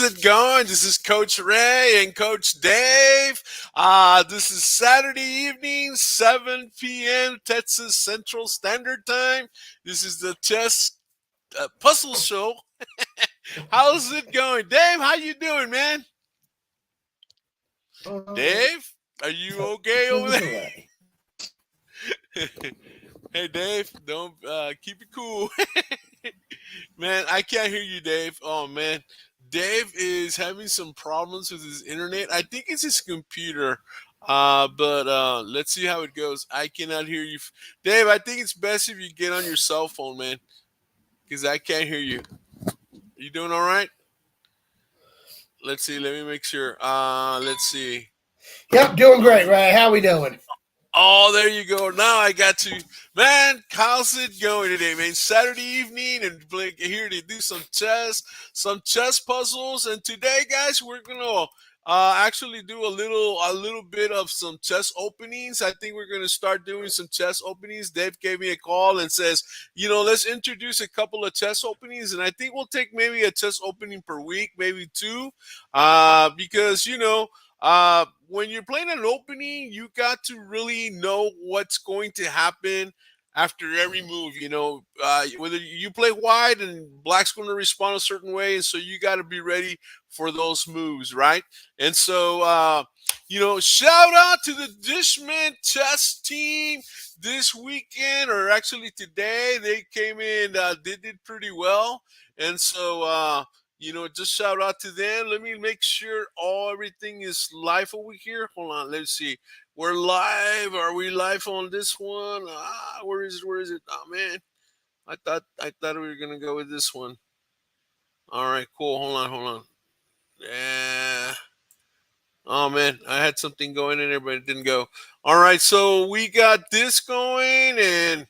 How's it going? This is Coach Ray and Coach Dave. This is Saturday evening, 7 p.m. Texas Central Standard Time. This is the chess puzzle show. How's it going, Dave? How you doing, man? Dave, are you okay over there? Hey, Dave, don't keep it cool. Man, I can't hear you, Dave. Oh, man. Dave is having some problems with his internet. I think it's his computer. But let's see how it goes. I cannot hear you. Dave, I think it's best if you get on your cell phone, man, because I can't hear you. You doing all right? Let's see. Let me make sure. Let's see. Yep, doing great, Ray. How we doing? Oh, there you go. Now I got you. Man, how's it going today, man? Saturday evening and here to do some chess puzzles. And today, guys, we're going to actually do a little bit of some chess openings. I think we're going to start doing some chess openings. Dave gave me a call and says, let's introduce a couple of chess openings. And I think we'll take maybe a chess opening per week, maybe two, because, when you're playing an opening, you got to really know what's going to happen after every move. Whether you play white and black's going to respond a certain way, and so you got to be ready for those moves, right? And so, shout out to the Dishman chess team this weekend, or actually today. They came in, they did pretty well, and so. Just shout out to them. Let me make sure everything is live over here. Hold on, let's see. We're live. Are we live on this one? Where is it? Where is it? Oh man, I thought we were gonna go with this one. All right, cool. Hold on. Yeah. Oh man, I had something going in there, but it didn't go. All right, so we got this going, and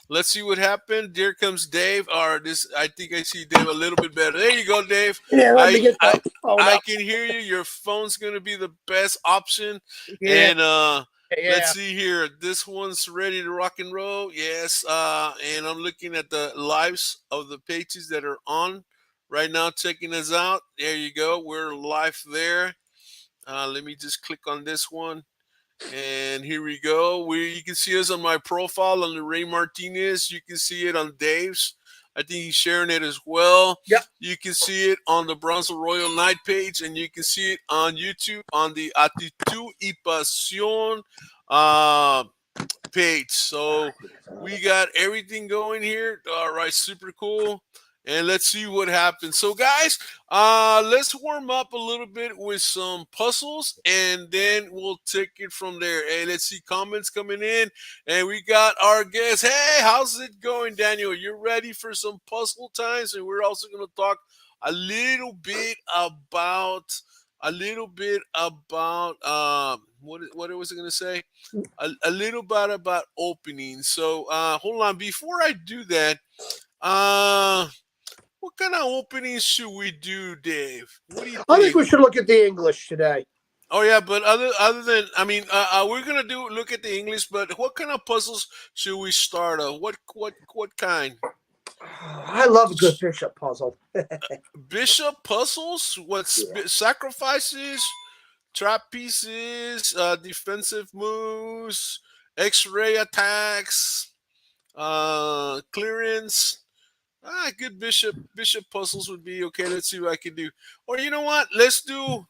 let's see what happened. Here comes Dave. I think I see Dave a little bit better. There you go, Dave. Yeah, let me get the phone I up. can hear you. Your phone's gonna be the best option. Yeah, And yeah. let's see here. This one's ready to rock and roll. Yes. And I'm looking at the lives of the pages that are on right now, checking us out. There you go. We're live there. Let me just click on this one. And here we go. You can see us on my profile on the Ray Martinez. You can see it on Dave's. I think he's sharing it as well. Yep. You can see it on the Brownsville Royal Night page, and you can see it on YouTube on the ACTITUD y PASIÓN page. So we got everything going here. All right, super cool. And let's see what happens. So guys, let's warm up a little bit with some puzzles, and then we'll take it from there. Hey, let's see comments coming in, and we got our guest. Hey, how's it going, Daniel? You're ready for some puzzle times? And we're also going to talk a little bit about what was I going to say? A little bit about opening. So hold on. Before I do that, what kind of openings should we do, Dave? What do you think? I think we should look at the English today. Oh yeah, but other than we're gonna look at the English. But what kind of puzzles should we start? What kind? I love a good bishop puzzle. Bishop puzzles? Sacrifices, trap pieces, defensive moves, X-ray attacks, clearance. Good bishop puzzles would be okay. Let's see what I can do. Or you know what? Let's do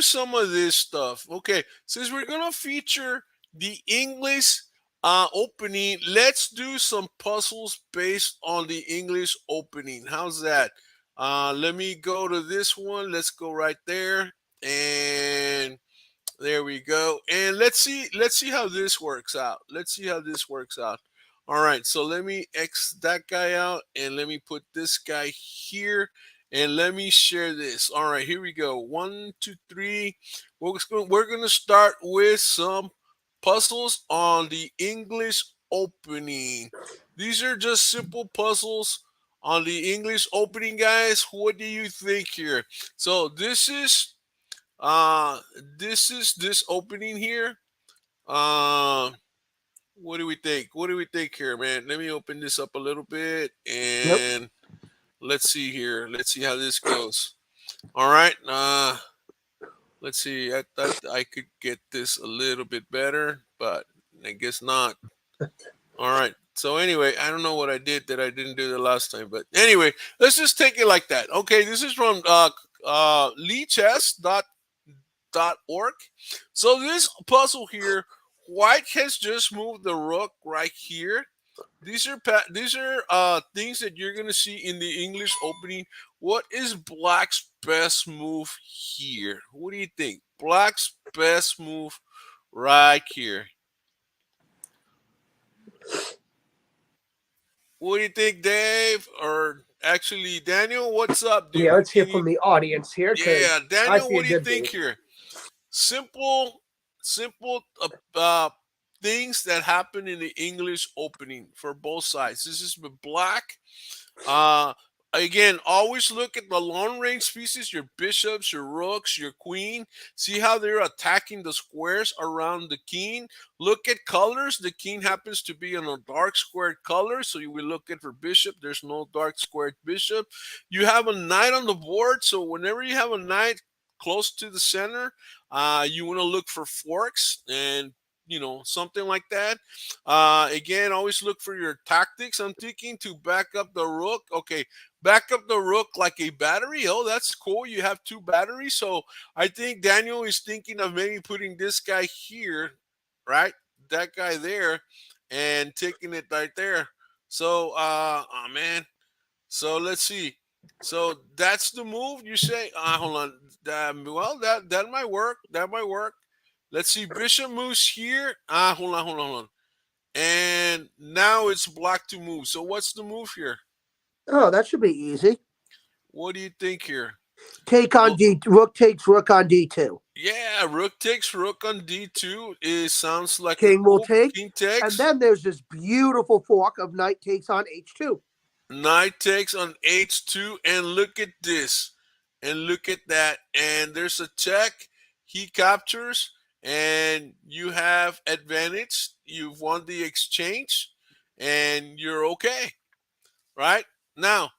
some of this stuff. Okay, since we're gonna feature the English opening, let's do some puzzles based on the English opening. How's that? Let me go to this one. Let's go right there, and there we go. And let's see how this works out. All right, so let me X that guy out, and let me put this guy here, and let me share this. All right, here we go. 1, 2, 3. We're going to start with some puzzles on the English opening. These are just simple puzzles on the English opening, guys. What do you think here? So this is this opening here. What do we think? What do we think here, man? Let me open this up a little bit, and let's see here. Let's see how this goes. All right. Let's see. I thought I could get this a little bit better, but I guess not. All right. So anyway, I don't know what I did that I didn't do the last time, but anyway, let's just take it like that. Okay, this is from leechess.org. So this puzzle here, white has just moved the rook right here. These are things that you're gonna see in the English opening. What is black's best move here? What do you think? Black's best move right here. What do you think, Dave? Or actually, Daniel? What's up, Yeah, dude? let's hear from the audience here. Yeah, I Daniel. see a What do you good think move. here? Simple uh, things that happen in the English opening for both sides. This is with black. Uh, Again, always look at the long range pieces, your bishops, your rooks, your queen. See how they're attacking the squares around the king. Look at colors. The king happens to be in a dark squared color, so you will look at for bishop. There's no dark squared bishop. You have a knight on the board, so whenever you have a knight close to the center, you want to look for forks and something like that. Again, always look for your tactics. I'm thinking to back up the rook. Okay, back up the rook like a battery. Oh, that's cool. You have two batteries. So I think Daniel is thinking of maybe putting this guy here, right? That guy there, and taking it right there. So, oh man. So let's see. So that's the move you say. Hold on. Well, that might work. That might work. Let's see. Bishop moves here. Hold on. And now it's black to move. So what's the move here? Oh, that should be easy. What do you think here? Take on Well, D. Rook takes rook on D2. yeah, rook takes rook on d2. It sounds like a King will cool take. king And takes. then there's this beautiful fork of knight takes on H2. Knight takes on h2, and look at this, and look at that, and there's a check. He captures, and you have advantage. You've won the exchange, and you're okay. Right now,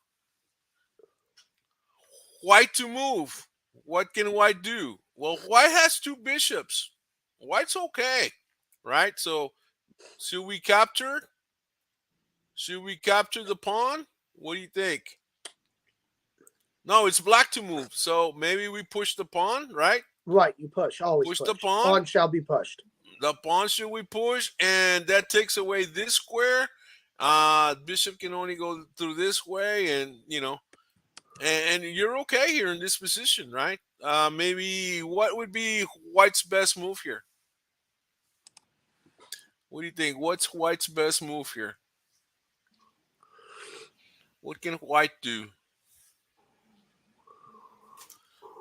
white to move. What can white do? Well, white has two bishops. White's okay, right? So should we capture? Should we capture the pawn? What do you think? No, it's black to move. So maybe we push the pawn, right? Right, you push. Always Push push. the pawn. Pawn shall be pushed. The pawn should we push, and that takes away this square. Bishop can only go through this way, and and you're okay here in this position, right? Maybe what would be white's best move here? What do you think? What's white's best move here? What can white do?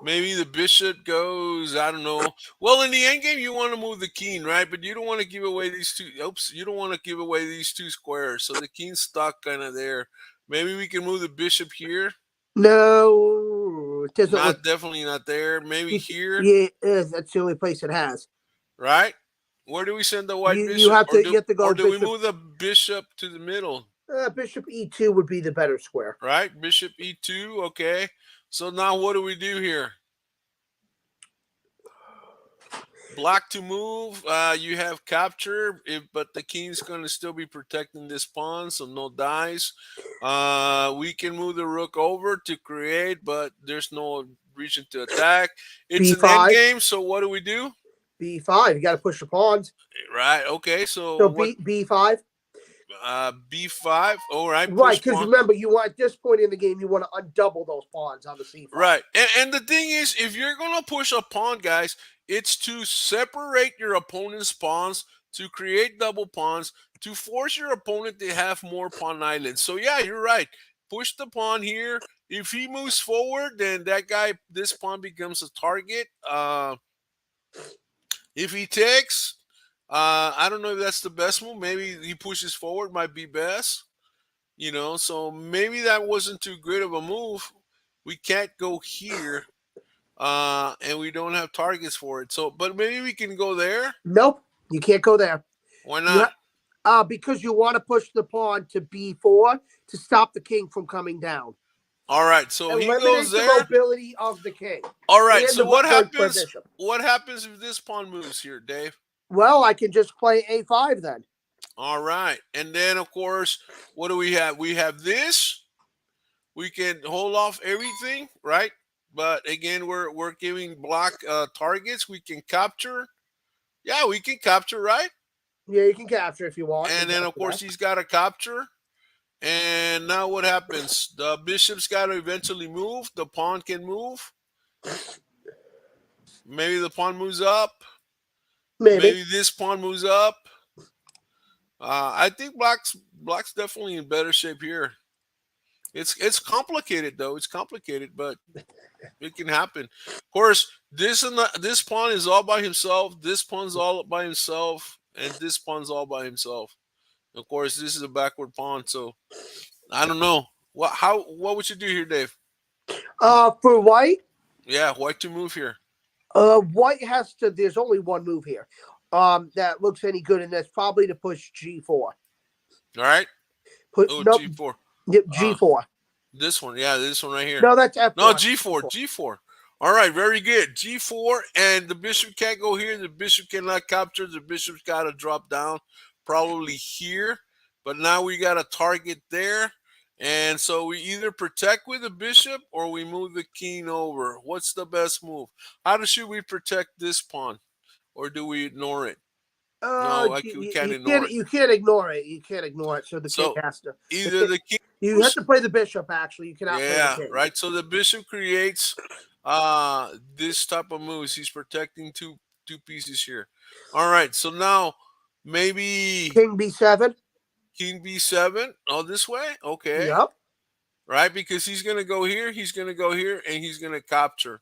Maybe the bishop goes, I don't know. Well, in the end game, you want to move the king, right? But you don't want to give away these two. Oops, you don't want to give away these two squares. So the king's stuck kind of there. Maybe we can move the bishop here. No, it doesn't look. Definitely not there. Maybe here, Yeah, that's the only place it has. right? Where do we send the white You bishop? have to. You have to go. Or do we Bishop. move the bishop to the middle? Bishop E2 would be the better square. Right? Bishop E2. Okay. So now what do we do here? Black to move. You have capture, but the king's going to still be protecting this pawn, so no dies. We can move the rook over to create, but there's no reason to attack. It's B5. an end game, so what do we do? B5. You got to push the pawns. Right. Okay. So what? B5. B5. All right. Right, because remember, you want at this point in the game, you want to undouble those pawns on the C5. Right, and the thing is, if you're gonna push a pawn, guys, it's to separate your opponent's pawns, to create double pawns, to force your opponent to have more pawn islands. So yeah, you're right. Push the pawn here. If he moves forward, then this pawn becomes a target. If he takes, I don't know if that's the best move. Maybe he pushes forward, might be best. So maybe that wasn't too good of a move. We can't go here, and we don't have targets for it. So, but maybe we can go there. Nope, you can't go there. Why not? Because you want to push the pawn to B4 to stop the king from coming down. All right, so he goes Eliminates the there. mobility of the king. All right, And so the what vote for happens? bishop. What happens if this pawn moves here, Dave? Well, I can just play a5 then. All right, and then of course, what do we have? We have this. We can hold off everything, right? But again, we're giving black targets. We can capture. Yeah, we can capture, right? Yeah, you can capture if you want. And then of course he's got to capture. And now what happens? The bishop's got to eventually move. The pawn can move. Maybe the pawn moves up. Maybe this pawn moves up. I think black's definitely in better shape here. It's complicated though. It's complicated, but it can happen. Of course, this pawn is all by himself. This pawn's all by himself, and this pawn's all by himself. Of course, this is a backward pawn, so I don't know. What would you do here, Dave? For white? Yeah, white to move here. White has to. There's only one move here. That looks any good, and that's probably to push G4. All right. Nope. G4. Yep, G4. This one, yeah, this one right here. No, that's F4. No, G4, G4. All right, very good. G4, and the bishop can't go here. The bishop cannot capture. The bishop's got to drop down, probably here. But now we got a target there. And so we either protect with the bishop or we move the king over. What's the best move? Should we protect this pawn? Or do we ignore it? No, we can't ignore it. You can't ignore it. You can't ignore it. So the king has to. Either the king. You have to play the bishop, actually. You cannot play the king. Right. So the bishop creates this type of moves. He's protecting two pieces here. All right. So now maybe King B7. King B7. Oh, this way? Okay. Yep. Right? Because he's going to go here, he's going to go here, and he's going to capture.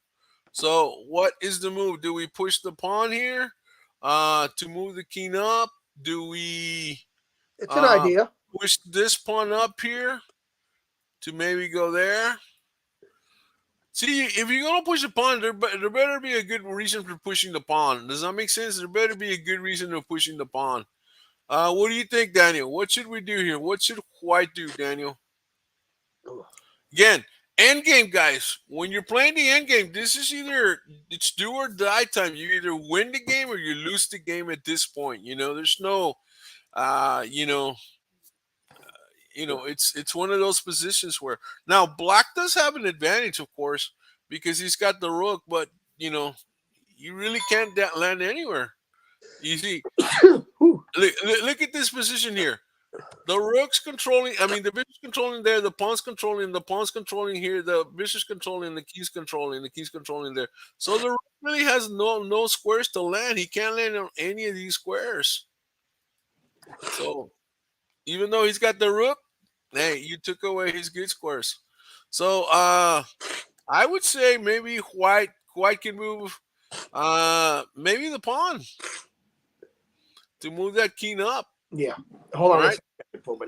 So what is the move? Do we push the pawn here to move the king up? Do we... It's an idea. Push this pawn up here to maybe go there? See, if you're going to push the pawn, there better be a good reason for pushing the pawn. Does that make sense? There better be a good reason for pushing the pawn. What do you think, Daniel? What should we do here? What should white do, Daniel? Again, endgame, guys. When you're playing the endgame, this is it's do or die time. You either win the game or you lose the game at this point. There's no, it's one of those positions where now black does have an advantage, of course, because he's got the rook, but you really can't land anywhere. You see, look at this position here. The rook's controlling. I mean, the bishop's controlling there. The pawn's controlling. The pawn's controlling here. The bishop's controlling. The king's controlling. The king's controlling there. So the rook really has no squares to land. He can't land on any of these squares. So even though he's got the rook, hey, you took away his good squares. So I would say maybe white can move maybe the pawn to move that king up. Yeah. Hold on. Right.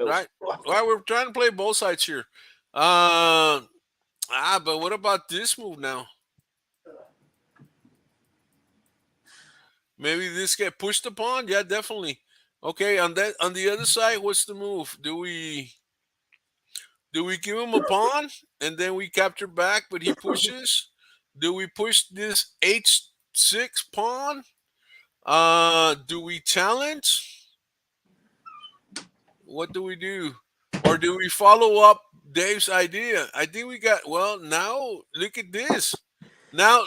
Right. We're trying to play both sides here. But what about this move now? Maybe this get pushed the pawn? Yeah, definitely. Okay, on the other side, what's the move? Do we give him a pawn and then we capture back, but he pushes? Do we push this H6 pawn? Do we challenge? What do we do? Or do we follow up Dave's idea? I think we got, now look at this. Now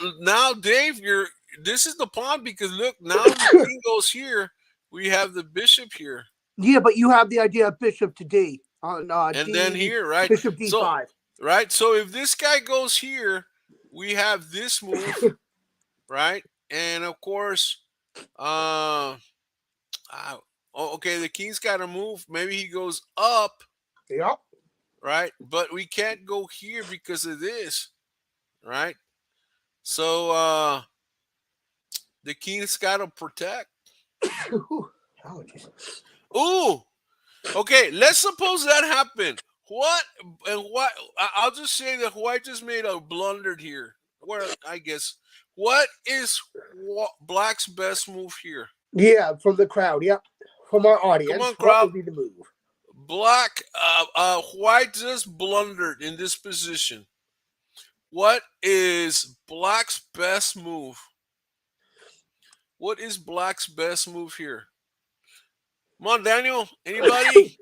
Dave, this is the pawn because look, now the king goes here. We have the bishop here. Yeah, but you have the idea of bishop to D. And then here, right? Bishop D5. So, right? So if this guy goes here, we have this move, right? And of course, okay, the king's got to move. Maybe he goes up. Yep. Right? But we can't go here because of this. Right? So the king's got to protect. Ooh. Okay, let's suppose that happened. I'll just say that white just made a blunder here. What is black's best move here? Yeah, from the crowd. Yep. From our audience. Come on, crowd. What would be the move? White just blundered in this position. What is black's best move? What is black's best move here? Come on, Daniel. Anybody?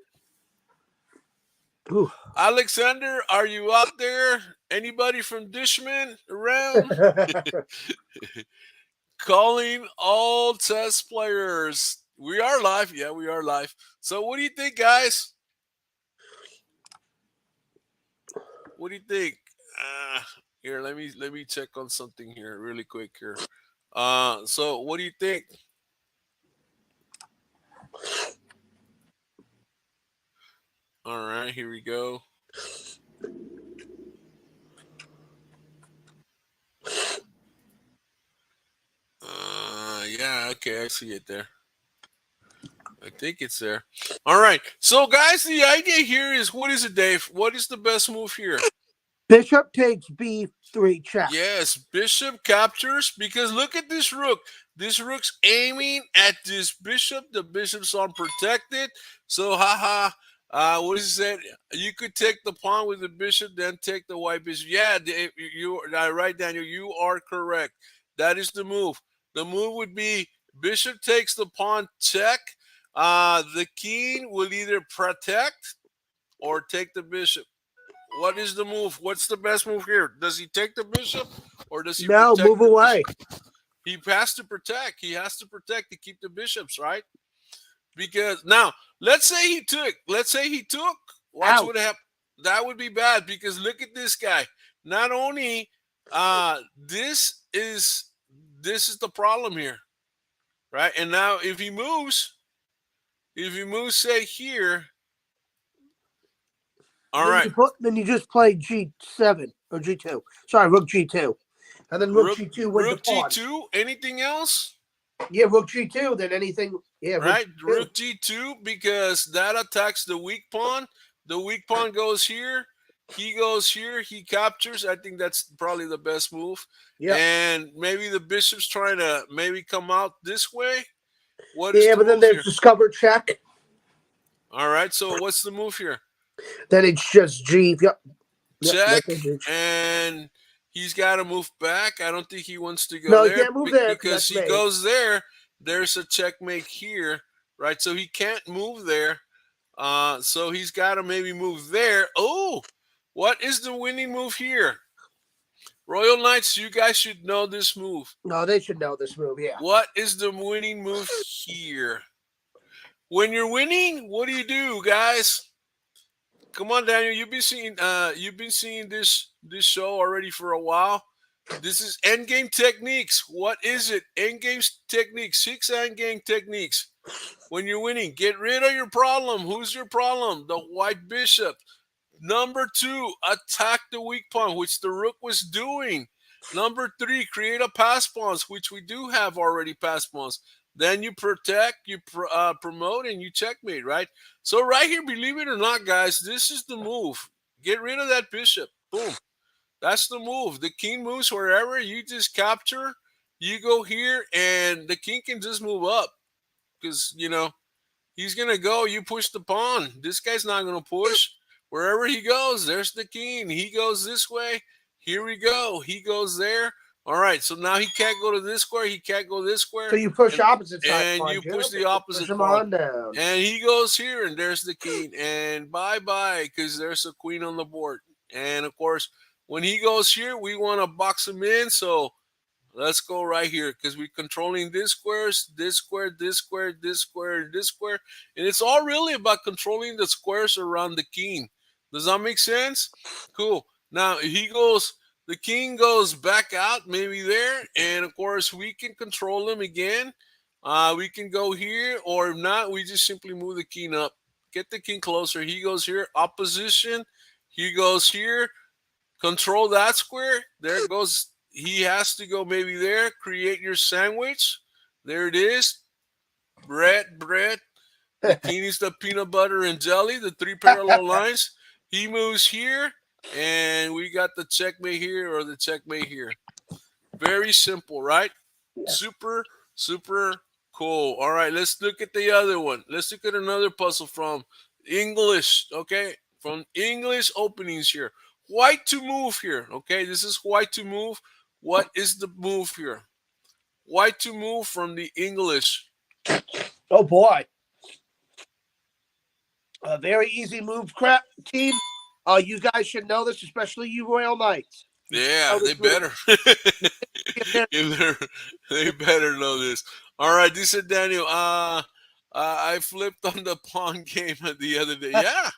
Ooh. Alexander, are you out there? Anybody from Dishman around? Calling all chess players. We are live. Yeah, we are live. So what do you think, guys? What do you think? Here, let me check on something here really quick here. So what do you think? All right, here we go. Yeah, okay, I see it there. I think it's there. All right. So, guys, the idea here is, what is it, Dave? What is the best move here? Bishop takes b3 check. Yes, bishop captures, because look at this rook. This rook's aiming at this bishop. The bishop's unprotected. So, haha. What is it? You could take the pawn with the bishop, then take the white bishop. Yeah, you right, Daniel. You are correct. That is the move. The move would be bishop takes the pawn, check. The king will either protect or take the bishop. What is the move? What's the best move here? Does he take the bishop or does he No, protect move the away. bishop? He has to protect. He has to protect to keep the bishops, right? Because now, let's say he took. Watch Out. what happened. That would be bad because look at this guy. Not only this is the problem here, right? And now if he moves, say here. All right. Then you just play g7 or g2. Sorry, rook g2, and then rook g2 with the Rook pawn. g2. Anything else? Yeah, rook g2. Then anything. Yeah, right. Rook g2 because that attacks the weak pawn. The weak pawn goes here. He goes here. He captures. I think that's probably the best move. Yeah. And maybe the bishop's trying to maybe come out this way. What is Yeah, the but then move there's here? discover check. All right. So what's the move here? Then it's just g. Yep. Check. And he's got to move back. I don't think he wants to go No, there. he can't move there because he goes there. There's a checkmate here, right? So he can't move there. So he's got to maybe move there. Oh, what is the winning move here? Royal Knights, you guys should know this move. No, they should know this move, yeah. What is the winning move here? When you're winning, what do, guys? Come on, Daniel. You've been seeing this show already for a while. This is endgame techniques. What is it? Endgame techniques. 6 endgame techniques. When you're winning, get rid of your problem. Who's your problem? The white bishop. Number 2, attack the weak pawn, which the rook was doing. Number 3, create a pass pawns, which we do have already pass pawns. Then you protect, you promote, and you checkmate, right? So right here, believe it or not, guys, this is the move. Get rid of that bishop. Boom. That's the move. The king moves wherever. You just capture. You go here, and the king can just move up. Because, he's going to go. You push the pawn. This guy's not going to push. Wherever he goes, there's the king. He goes this way. Here we go. He goes there. All right, so now he can't go to this square. He can't go this square. So you push opposite side. And you push the opposite pawn down. And he goes here, and there's the king. And bye-bye, because there's a queen on the board. And, of course, when he goes here, we want to box him in. So let's go right here because we're controlling this squares, this square, this square, this square, this square. And it's all really about controlling the squares around the king. Does that make sense? Cool. Now, the king goes back out, maybe there. And, of course, we can control him again. We can go here, or if not, we just simply move the king up. Get the king closer. He goes here, opposition. He goes here. Control that square. There it goes. He has to go maybe there. Create your sandwich. There it is. Bread. The king is the peanut butter and jelly, the 3 parallel lines. He moves here, and we got the checkmate here or the checkmate here. Very simple, right? Yeah. Super, super cool. All right, let's look at the other one. Let's look at another puzzle from English, okay? From English openings here. White to move here, okay? This is white to move. What is the move here? White to move from the English. Oh boy, a very easy move, crap team. You guys should know this, especially you Royal Knights. You should Yeah, know they this move. better. They better know this. All right, this is Daniel. I flipped on the pawn game the other day. Yeah,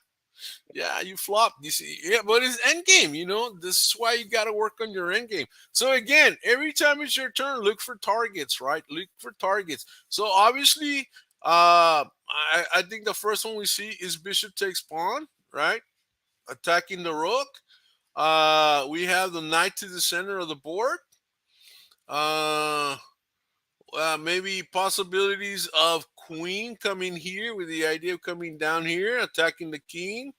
yeah, you flopped. You see, yeah, but it's end game. This is why you got to work on your end game. So again, every time it's your turn, look for targets. Right, look for targets. So obviously, I think the first one we see is bishop takes pawn. Right, attacking the rook. We have the knight to the center of the board. Uh, Maybe possibilities of queen coming here with the idea of coming down here, attacking the king.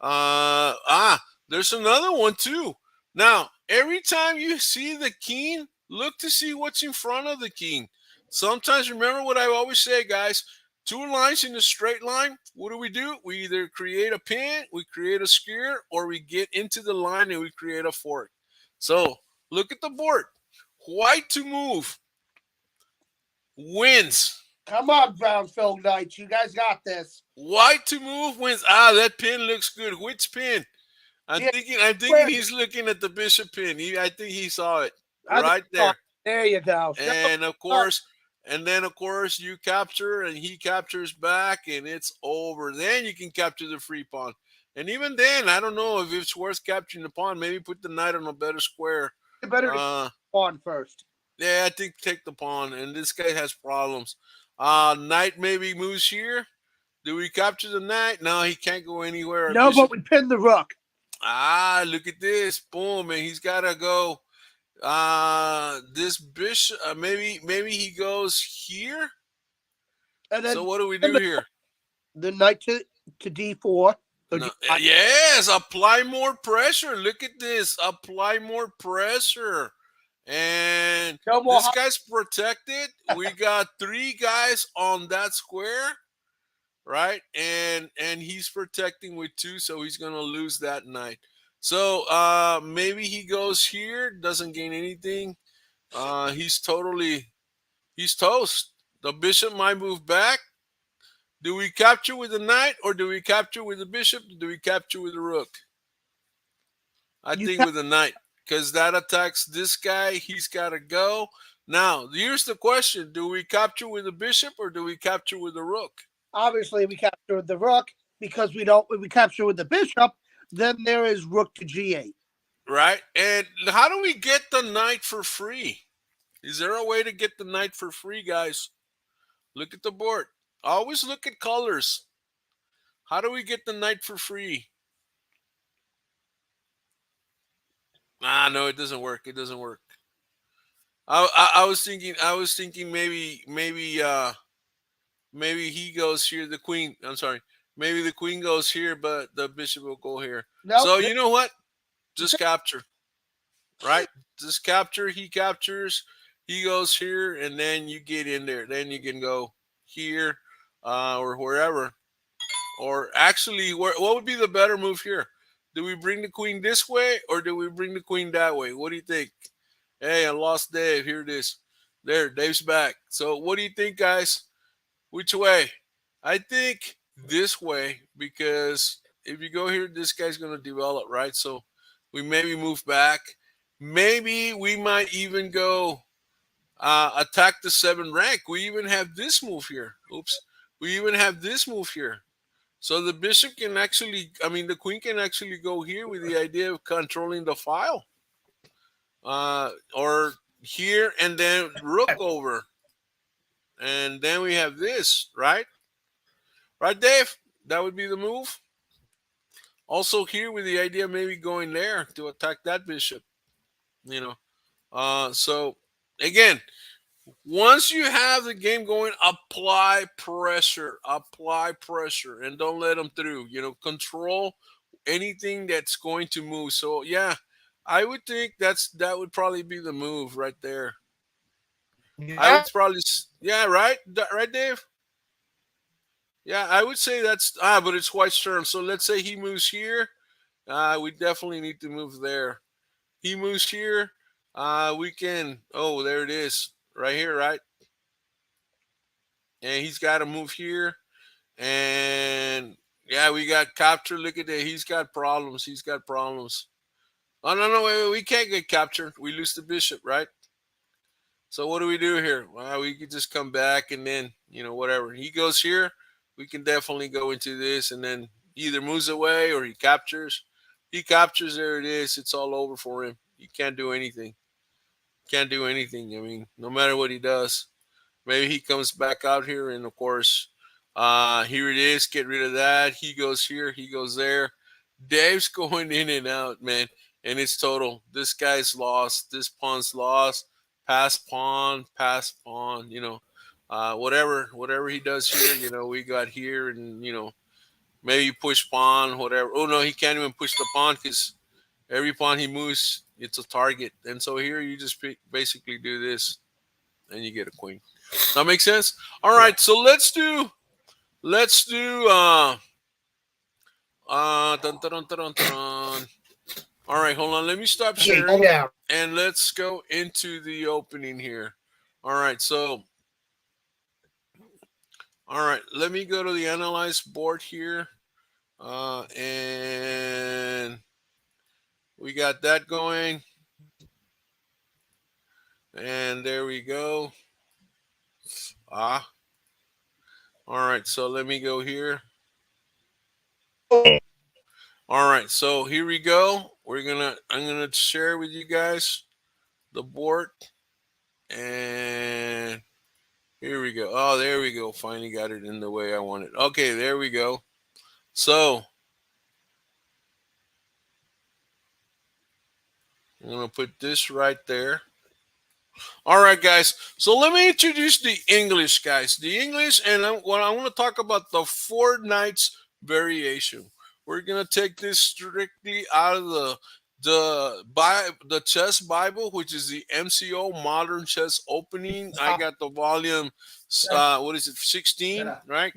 There's another one too. Now, every time you see the king, look to see what's in front of the king. Sometimes remember what I always say, guys. Two lines in a straight line. What do? We either create a pin, we create a skewer, or we get into the line and we create a fork. So look at the board. White to move wins. Come on, Brownsville Knights. You guys got this. White to move wins. That pin looks good. Which pin? I'm Yeah, thinking. I'm thinking where- he's looking at the bishop pin. I think he saw it I think- right there. There you go. And of course, you capture, and he captures back, and it's over. Then you can capture the free pawn. And even then, I don't know if it's worth capturing the pawn. Maybe put the knight on a better square. You better pawn first. Yeah, I think take the pawn. And this guy has problems. Knight maybe moves here. Do we capture the knight? No, he can't go anywhere. No, but we pin the rook. Look at this. Boom, and he's got to go. This bishop, maybe he goes here. And then So what do we do here? The knight to d4. No, yes, apply more pressure. Look at this. Apply more pressure. And this guy's protected. We got three guys on that square, right? And he's protecting with two, so he's gonna lose that knight. So maybe he goes here, doesn't gain anything. He's toast. The bishop might move back. Do we capture with the knight, or do we capture with the bishop? Or do we capture with the rook? I think with the knight, because that attacks this guy. He's got to go. Now, here's the question. Do we capture with the bishop, or do we capture with the rook? Obviously, we capture with the rook, because we don't. If we capture with the bishop, then there is rook to g8. Right. And how do we get the knight for free? Is there a way to get the knight for free, guys? Look at the board. Always look at colors. How do we get the knight for free? No, it doesn't work. It doesn't work. I was thinking maybe he goes here. The queen. I'm sorry. Maybe the queen goes here, but the bishop will go here. Nope. So you know what? Just capture. Right? Just capture. He captures. He goes here, and then you get in there. Then you can go here or wherever. Or actually, what would be the better move here? Do we bring the queen this way, or do we bring the queen that way? What do you think? Hey, I lost Dave. Here it is. There, Dave's back. So what do you think, guys? Which way? I think this way, because if you go here, this guy's going to develop, right? So we maybe move back. Maybe we might even go attack the 7 rank. We even have this move here. Oops. We even have this move here. So the bishop can actually, the queen can actually go here with the idea of controlling the file. Or here, and then rook over. And then we have this, right? Right, Dave? That would be the move. Also here with the idea of maybe going there to attack that bishop. So again, once you have the game going, apply pressure, and don't let them through. Control anything that's going to move. So yeah, I would think that would probably be the move right there. Yeah. I would probably, right, Dave. Yeah, I would say that's but it's white's turn. So let's say he moves here. We definitely need to move there. He moves here. We can. Oh, there it is, right here, right? And he's got to move here. And yeah, we got captured. Look at that. He's got problems. He's got problems. Oh no, no, wait, wait, we can't get captured. We lose the bishop, right? So what do we do here? Well, we could just come back and then whatever. He goes here. We can definitely go into this and then either moves away or he captures. He captures. There it is. It's all over for him. You can't do anything. Can't do anything. I mean, no matter what he does. Maybe he comes back out here, and of course, here it is. Get rid of that. He goes here. He goes there. Dave's going in and out, man, and it's total. This guy's lost. This pawn's lost. Pass pawn. Pass pawn. Whatever he does here, we got here, and maybe push pawn, whatever. Oh no, he can't even push the pawn because every pawn he moves, it's a target. And so here you just basically do this, and you get a queen. That makes sense. All right, so let's do dun, dun, dun, dun, dun. All right, hold on. Let me stop sharing and let's go into the opening here. All right, so let me go to the analyze board here. And we got that going. And there we go. All right, so let me go here. All right, so here we go. I'm gonna share with you guys the board, and here we go. Oh, there we go. Finally got it in the way I wanted. Okay, there we go. So I'm gonna put this right there. All right, guys. So let me introduce the English, guys. The English, and I want to talk about the 4 knights variation. We're gonna take this strictly out of the chess Bible, which is the MCO Modern Chess Opening. I got the volume. What is it? 16, right?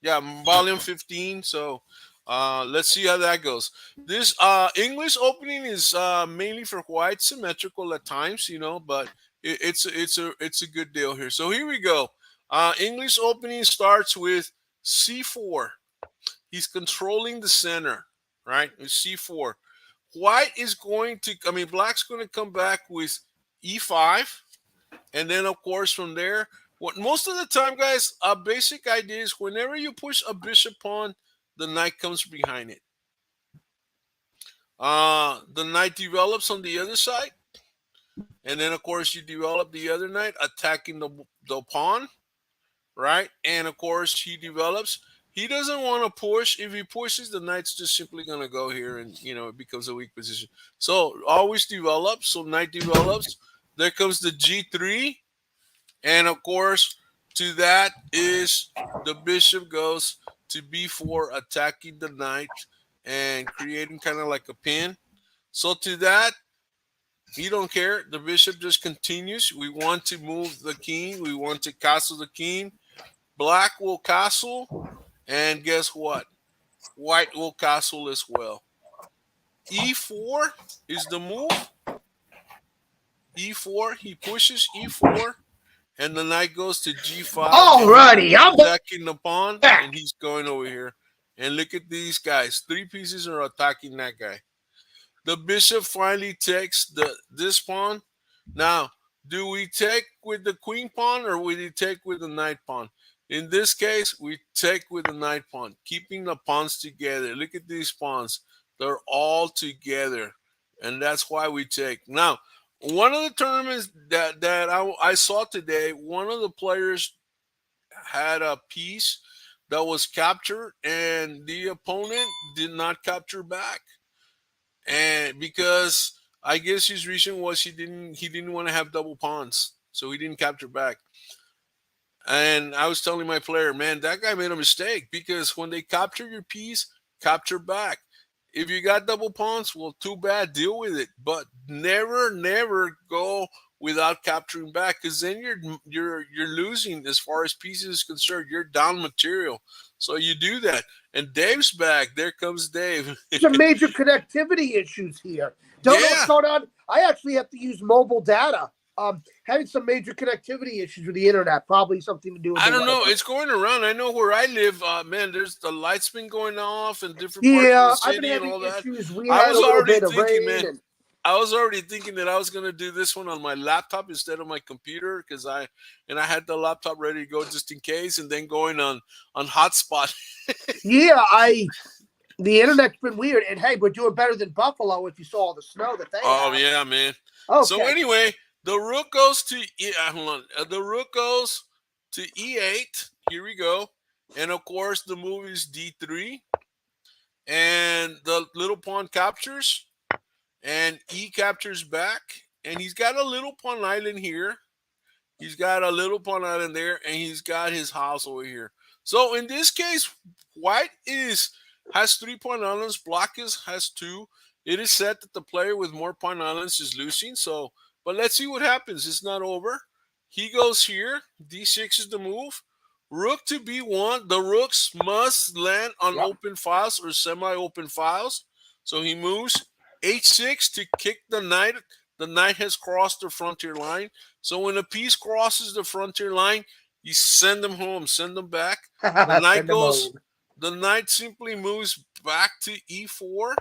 Yeah, volume 15. So let's see how that goes. This English opening is mainly for white, symmetrical at times, but it's a good deal here. So here we go. English opening starts with C4. He's controlling the center, right? With C4. White is black's going to come back with E5, and then of course from there, what most of the time, guys, a basic idea is whenever you push a bishop pawn, the knight comes behind it. The knight develops on the other side, and then of course you develop the other knight attacking the pawn, right? And of course he develops. He doesn't want to push. If he pushes, the knight's just simply going to go here, and it becomes a weak position. So always develops. So knight develops. There comes the G3. And of course, to that is the bishop goes to b4, attacking the knight and creating kind of like a pin. So to that, you don't care. The bishop just continues. We want to move the king. We want to castle the king. Black will castle. And guess what? White will castle as well. E4 is the move. E4, he pushes E4. And the knight goes to G5. Alrighty, I'm attacking the pawn, and he's going over here. And look at these guys. 3 pieces are attacking that guy. The bishop finally takes this pawn. Now, do we take with the queen pawn or will we take with the knight pawn? In this case, we take with the knight pawn, keeping the pawns together. Look at these pawns. They're all together. And that's why we take. Now, one of the tournaments that I saw today, one of the players had a piece that was captured, and the opponent did not capture back, and because I guess his reason was he didn't want to have double pawns, so he didn't capture back. And I was telling my player, man, that guy made a mistake because when they capture your piece, capture back. If you got double pawns, well, too bad, deal with it. But never go without capturing back, because then you're losing as far as pieces is concerned. You're down material, so you do that. And Dave's back. There comes Dave. Some major connectivity issues here. Don't know what's Yeah, going on. I actually have to use mobile data. Having some major connectivity issues with the internet, probably something to do with I the don't know. weather. It's going around. I know where I live. Man, there's the lights been going off in different parts of the Yeah, I've been city and having all that. issues. We I had a was little already bit of thinking, rain, man. and I was already thinking that I was gonna do this one on my laptop instead of my computer, because I had the laptop ready to go just in case, and then going on hotspot. yeah, the internet's been weird. And hey, we're doing better than Buffalo if you saw all the snow that they Oh have. yeah, man. So Okay. anyway, the rook goes to hold on. The rook goes to e8. Here we go, and of course the move is d3, and the little pawn captures, and e captures back, and he's got a little pawn island here. He's got a little pawn island there, and he's got his house over here. So in this case, white has 3 pawn islands. Black has two. It is said that the player with more pawn islands is losing. So, but let's see what happens. It's not over. He goes here. D6 is the move. Rook to B1. The rooks must land on Yep. open files or semi-open files. So he moves H6 to kick the knight. The knight has crossed the frontier line. So when a piece crosses the frontier line, you send them home, send them back. The knight Send them goes. home. The knight simply moves back to e4.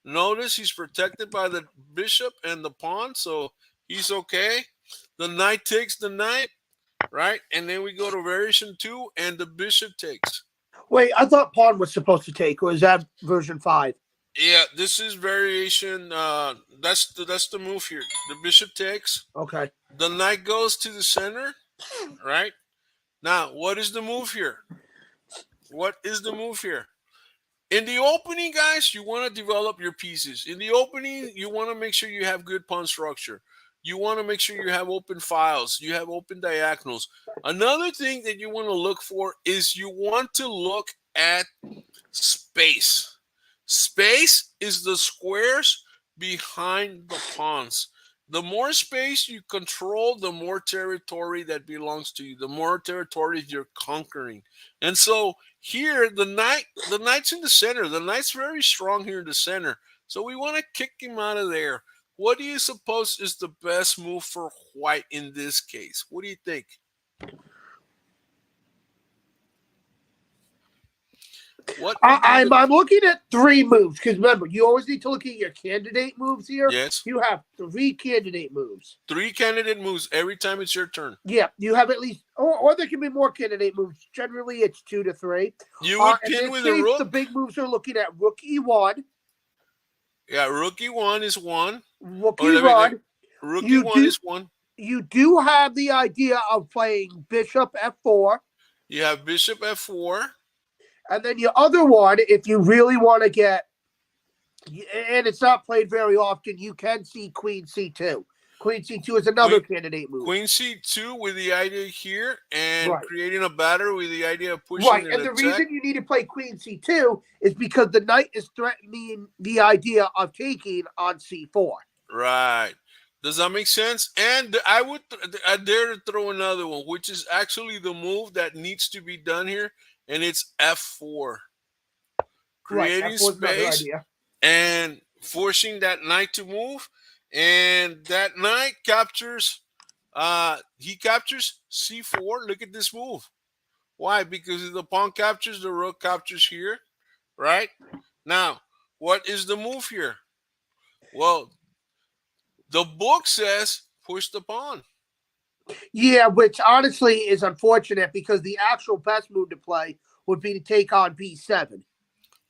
Notice he's protected by the bishop and the pawn, so he's okay. The knight takes the knight, right? And then we go to variation 2, and the bishop takes. Wait, I thought pawn was supposed to take, or is that version 5? Yeah, this is variation. That's the move here. The bishop takes. Okay. The knight goes to the center, right? Now, what is the move here? What is the move here? In the opening, guys, you want to develop your pieces. In the opening, you want to make sure you have good pawn structure. You want to make sure you have open files. You have open diagonals. Another thing that you want to look for is you want to look at space. Space is the squares behind the pawns. The more space you control, the more territory that belongs to you. The more territory you're conquering. And so here, the knight's in the center. The knight's very strong here in the center. So we want to kick him out of there. What do you suppose is the best move for white in this case? What do you think? What would be I'm the looking at 3 moves because remember, you always need to look at your candidate moves here. yes? You have 3 candidate moves. 3 candidate moves every time it's your turn. Yeah, you have at least, or there can be more candidate moves. Generally, it's 2 to 3. You would In pin this with a case, rook. the big moves are looking at rook e1, Yeah, rook e1 is 1. rook Oh, e1. rook You e1 do is 1. you do have the idea of playing bishop f4. You have bishop f4. And then your other one, if you really want to get, and it's not played very often, you can see queen c2. Queen c2 is another candidate move. Queen c2 with the idea here, and Right. creating a batter with the idea of pushing Right, an and the attack. reason you need to play queen c2 is because the knight is threatening the idea of taking on c4. Right. Does that make sense? And I dare to throw another one, which is actually the move that needs to be done here, and it's f4. Creating Right, F4's another space idea. and forcing that knight to move, and that knight captures. He captures c4. Look at this move. Why? Because if the pawn captures, the rook captures here, right? Now, what is the move here? Well, the book says push the pawn. Yeah, which honestly is unfortunate because the actual best move to play would be to take on b7.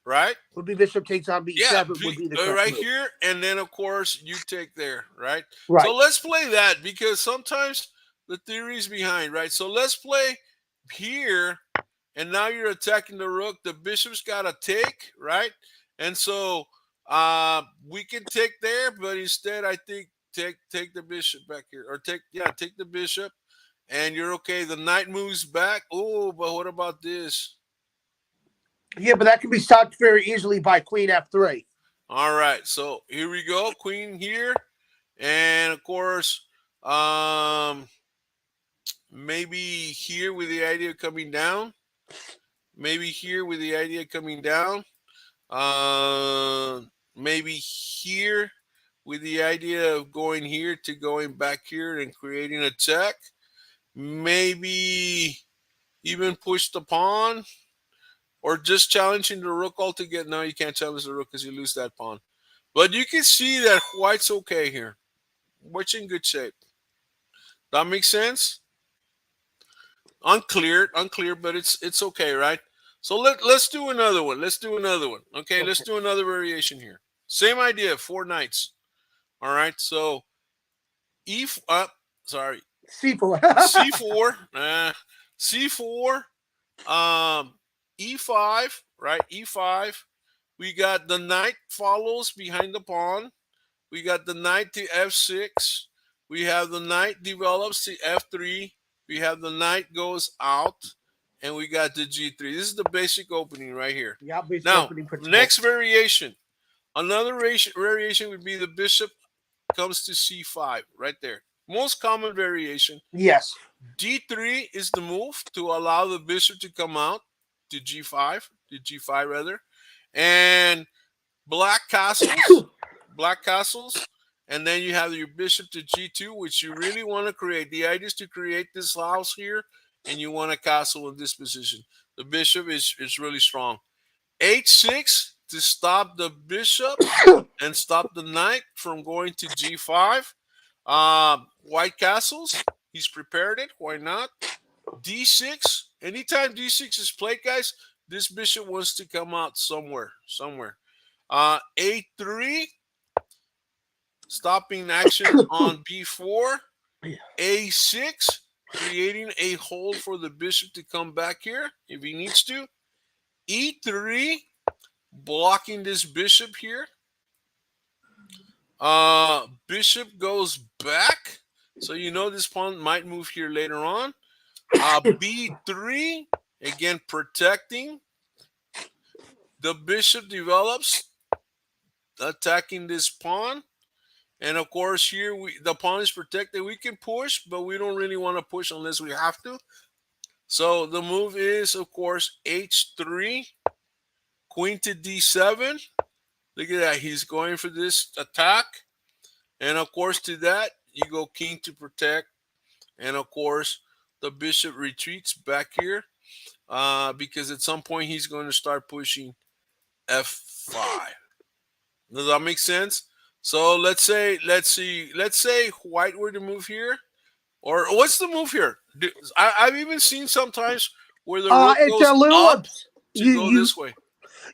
Right? Would be bishop takes on b7 Yeah, would be the correct right move. here, and then of course you take there, right? Right. So let's play that because sometimes the theory is behind, right? So let's play here, and now you're attacking the rook. The bishop's got to take, right? And so we can take there, but instead I think take the bishop back here, or take the bishop, and you're okay. The knight moves back. Oh, but what about this? Yeah, but that can be stopped very easily by queen f3. All right, so here we go. Queen here. And, of course, Maybe here with the idea of coming down. Maybe here with the idea of coming down. Maybe here with the idea of going here to going back here and creating a check. Maybe even push the pawn or just challenging the rook altogether. No, you can't challenge the rook because you lose that pawn. But you can see that white's okay here. White's in good shape. That makes sense? Unclear, but it's okay, right? So let's do another one. Let's do another one. Okay, let's do another variation here. Same idea, 4 knights. All right, so C4, C4, C4, E5, right? E5. We got the knight follows behind the pawn. We got the knight to F6. We have the knight develops to F3. We have the knight goes out, and we got the G3. This is the basic opening right here. Yeah, basic now, opening principle. Next variation. Another variation would be the bishop comes to C5, right there. Most common variation. Yes. D3 is the move to allow the bishop to come out to G5, rather. And black castles, and then you have your bishop to G2, which you really want to create. The idea is to create this house here, and you want a castle in this position. The bishop is really strong. H6 to stop the bishop and stop the knight from going to G5. White castles, he's prepared it. Why not? D6. Anytime D6 is played, guys, this bishop wants to come out somewhere. A3, stopping action on B4. A6, creating a hole for the bishop to come back here if he needs to. E3, blocking this bishop here. Bishop goes back, so you know this pawn might move here later on. B3, again protecting. The bishop develops, attacking this pawn. And of course here the pawn is protected. We can push, but we don't really want to push unless we have to. So the move is, of course, H3, queen to D7. Look at that. He's going for this attack. And of course to that, you go king to protect. And of course, the bishop retreats back here because at some point he's going to start pushing F5. Does that make sense? So let's say white were to move here. Or what's the move here? I've even seen sometimes where the rook goes a little up to go this way.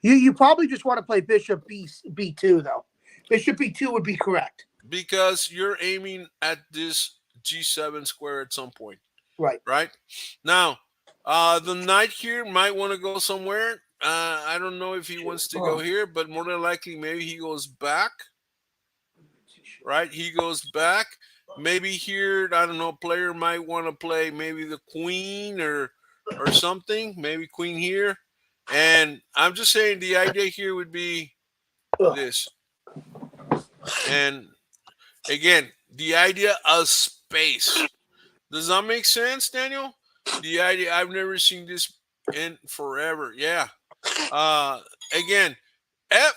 You probably just want to play bishop B2 though. Bishop B2 would be correct. Because you're aiming at this G7 square at some point. Right. Right? Now, the knight here might want to go somewhere. I don't know if he wants to go here, but more than likely maybe he goes back. Right? He goes back. Maybe here, I don't know, player might want to play maybe the queen or something. Maybe queen here. And I'm just saying the idea here would be this. And again, the idea of space. Does that make sense, Daniel? The idea, I've never seen this in forever. Yeah. Again,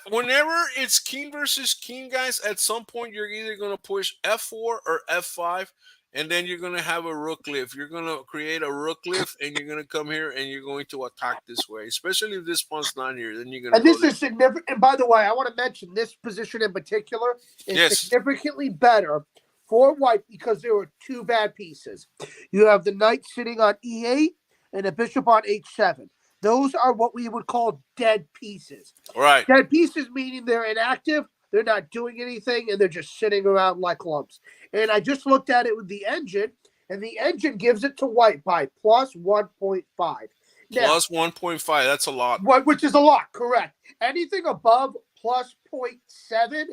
whenever it's king versus king, guys, at some point you're either going to push F4 or F5, and then you're going to have a rook lift. You're going to create a rook lift, and you're going to come here and you're going to attack this way, especially if this pawn's not here. Then you're going to. And this is significant. And by the way, I want to mention this position in particular is significantly better for white because there were two bad pieces. You have the knight sitting on E8 and a bishop on H7. Those are what we would call dead pieces. Right. Dead pieces meaning they're inactive, they're not doing anything, and they're just sitting around like lumps. And I just looked at it with the engine, and the engine gives it to white by plus 1.5. Plus 1.5, that's a lot. Which is a lot, correct. Anything above plus 0.7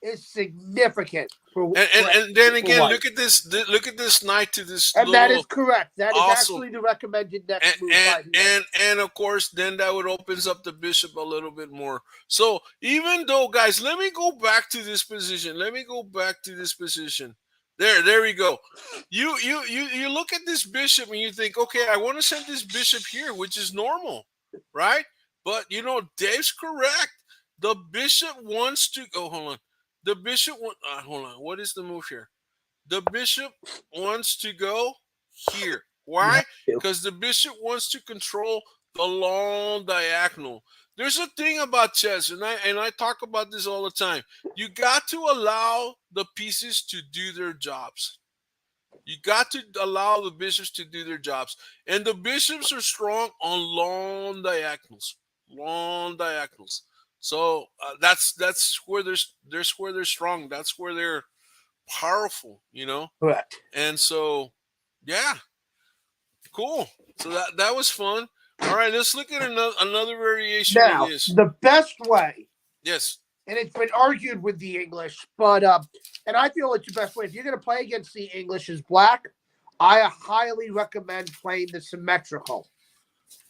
is significant. And then again, look at this knight to this. And that is correct. That is actually the recommended next move. And of course, then that would opens up the bishop a little bit more. So even though, guys, let me go back to this position. There we go. You look at this bishop and you think, okay, I want to send this bishop here, which is normal, right? But Dave's correct. The bishop wants to. Oh, hold on. The bishop. Hold on. What is the move here? The bishop wants to go here. You Why? have to. Because the bishop wants to control the long diagonal. There's a thing about chess, and I talk about this all the time. You got to allow the pieces to do their jobs. You got to allow the bishops to do their jobs. And the bishops are strong on long diagonals. Long diagonals. So that's where they're strong. That's where they're powerful. Correct. And so, yeah, cool. So that was fun. All right, let's look at another variation Now, of this. the best way, Yes. and it's been argued with the English, but and I feel it's the best way. If you're going to play against the English as black, I highly recommend playing the symmetrical.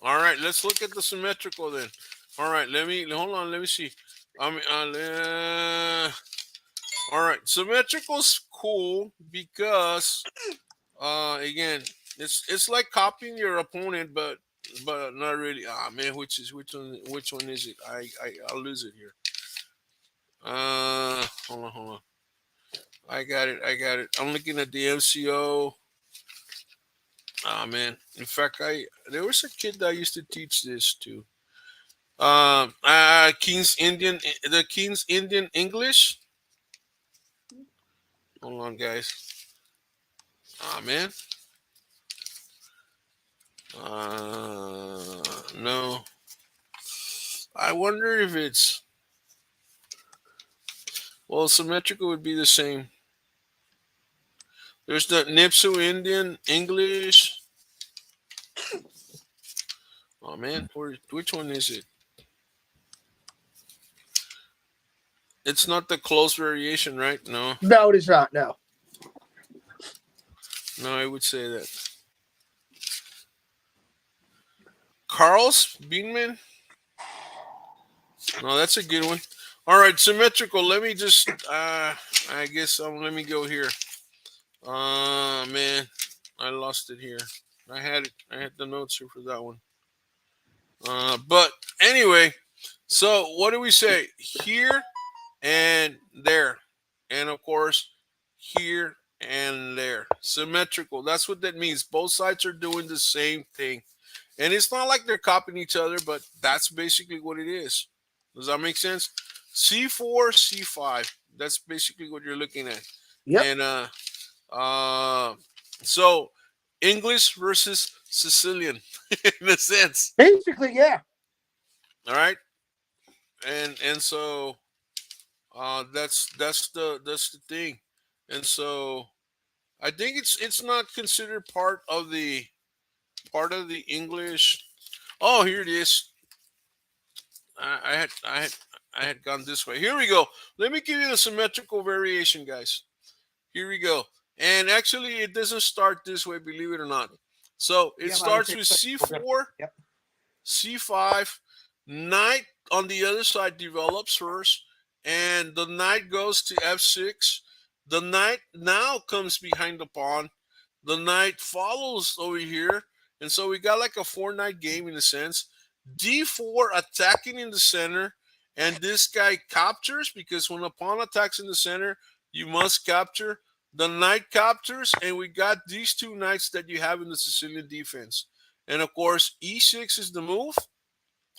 All right, let's look at the symmetrical then. All right, hold on. Let me see. All right, symmetrical's cool because again, it's like copying your opponent, but not really. Ah man, which one is it? I'll lose it here. Hold on. I got it. I'm looking at the MCO. Ah man. In fact, there was a kid that I used to teach this to. The King's Indian English. Hold on, guys. Ah man. No. I wonder if it's. Well, symmetrical would be the same. There's the Nipso Indian English. Oh man, which one is it? It's not the close variation, right? No. No, it is not. No. No, I would say that. Carl's Beanman. No, that's a good one. All right, symmetrical. Let me just. I guess let me go here. Man, I lost it here. I had it. I had the notes here for that one. But anyway, so what do we say? Here and there. And of course, here and there. Symmetrical. That's what that means. Both sides are doing the same thing. And it's not like they're copying each other, but that's basically what it is. Does that make sense? C4, C5. That's basically what you're looking at. Yep. And so English versus Sicilian in a sense. Basically, yeah. All right. And so that's the thing. And so I think it's not considered part of the English. Oh, here it is. I had gone this way. Here we go. Let me give you the symmetrical variation, guys. Here we go. And actually, it doesn't start this way, believe it or not. So it starts with C4, Yep. C5. Knight on the other side develops first, and the knight goes to F6. The knight now comes behind the pawn. The knight follows over here, and so we got like a 4-knight game in a sense. D4 attacking in the center, and this guy captures because when a pawn attacks in the center, you must capture. The knight captures, and we got these two knights that you have in the Sicilian defense. And of course, E6 is the move,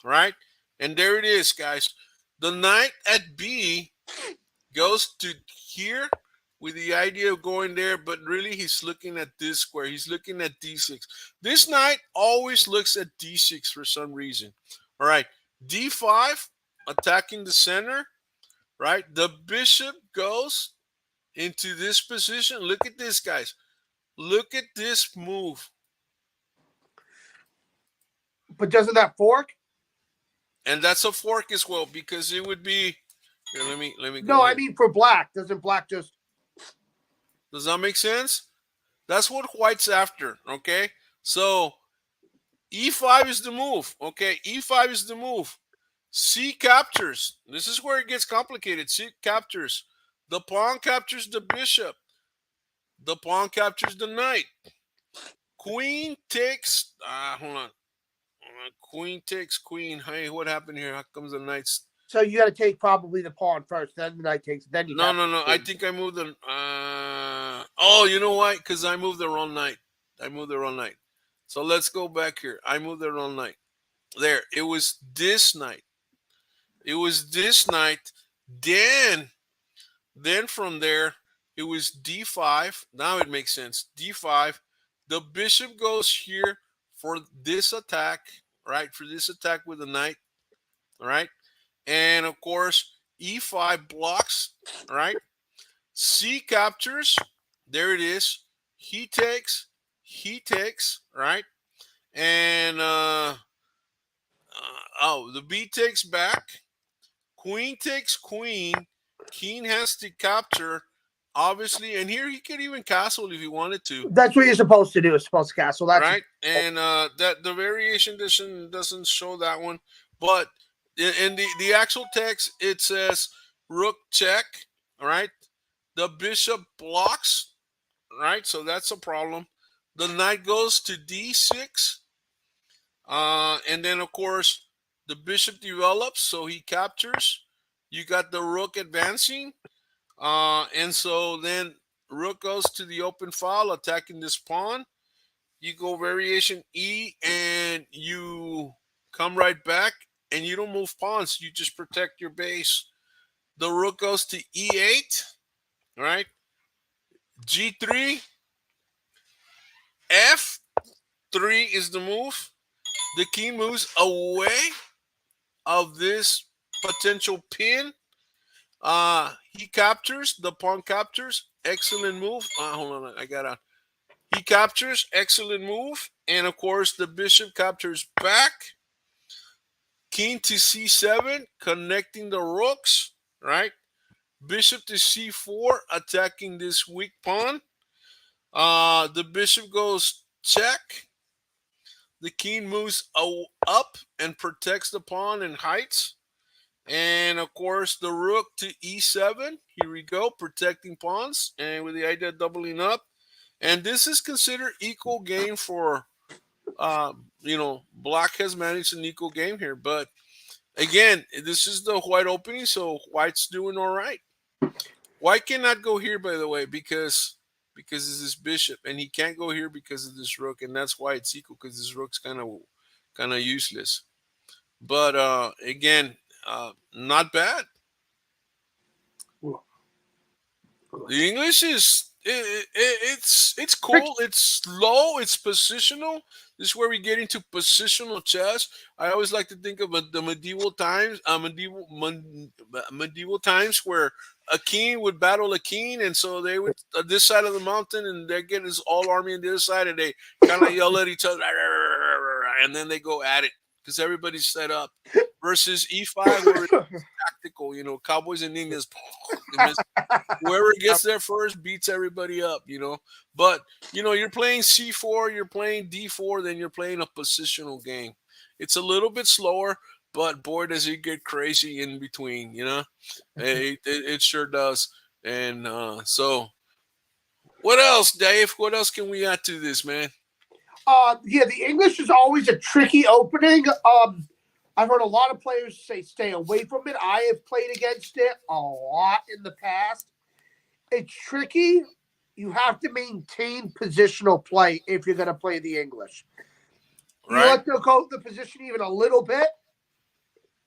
right? And there it is, guys. The knight at B goes to here with the idea of going there, but really he's looking at this square. He's looking at D6. This knight always looks at D6 for some reason. All right, D5, attacking the center, right? The bishop goes into this position. Look at this, guys. Look at this move. But doesn't that fork? And that's a fork as well, because it would be. Here, let me go. No, ahead. I mean for black. Doesn't black just? Does that make sense? That's what white's after. Okay, so E5 is the move. Okay, E5 is the move. C captures. This is where it gets complicated. C captures. The pawn captures the bishop. The pawn captures the knight. Queen takes. Hold on. Queen takes queen. Hey, what happened here? How comes the knight's? So you got to take probably the pawn first, then the knight takes, then you. No. I think I moved the. Oh, you know why? Because I moved the wrong knight. So let's go back here. I moved the wrong knight. There. It was this knight. Then from there, it was d5. Now it makes sense. d5. The bishop goes here for this attack, right? For this attack with the knight, all right? And of course, e5 blocks, all right? C captures. There it is. He takes, right? And the B takes back. Queen takes queen. King has to capture, obviously, and here he could even castle if he wanted to. That's what you're supposed to do. Is supposed to castle. That's right. And that the variation doesn't show that one, but in the actual text it says rook check. All right. The bishop blocks. Right. So that's a problem. The knight goes to d6. And then of course the bishop develops, so he captures. You got the rook advancing. And so then rook goes to the open file, attacking this pawn. You go variation E, and you come right back, and you don't move pawns. You just protect your base. The rook goes to E8, right? G3, F3 is the move. The king moves away of this potential pin. He captures. The pawn captures. Excellent move. Hold on, I got out. He captures. Excellent move. And of course, the bishop captures back. King to c7, connecting the rooks, right? Bishop to c4, attacking this weak pawn. The bishop goes check. The king moves up and protects the pawn and heights. And of course, the rook to e7. Here we go, protecting pawns, and with the idea of doubling up. And this is considered equal game for, black has managed an equal game here. But again, this is the white opening, so white's doing all right. White cannot go here, by the way, because it's this bishop, and he can't go here because of this rook, and that's why it's equal, because this rook's kind of useless. But again, not bad. The English is it's cool. It's slow. It's positional. This is where we get into positional chess. I always like to think of the medieval times, medieval times where a king would battle a king, and so they would this side of the mountain, and they get his all army on the other side, and they kind of yell at each other, and then they go at it because everybody's set up. Versus e5, where it's tactical, cowboys and Indians. Whoever gets there first beats everybody up, But, you're playing c4, you're playing d4, then you're playing a positional game. It's a little bit slower, but boy, does it get crazy in between, it sure does. And so, what else, Dave? What else can we add to this, man? Yeah, the English is always a tricky opening. I've heard a lot of players say stay away from it. I have played against it a lot in the past. It's tricky. You have to maintain positional play if you're going to play the English. Right. You let them go the position even a little bit,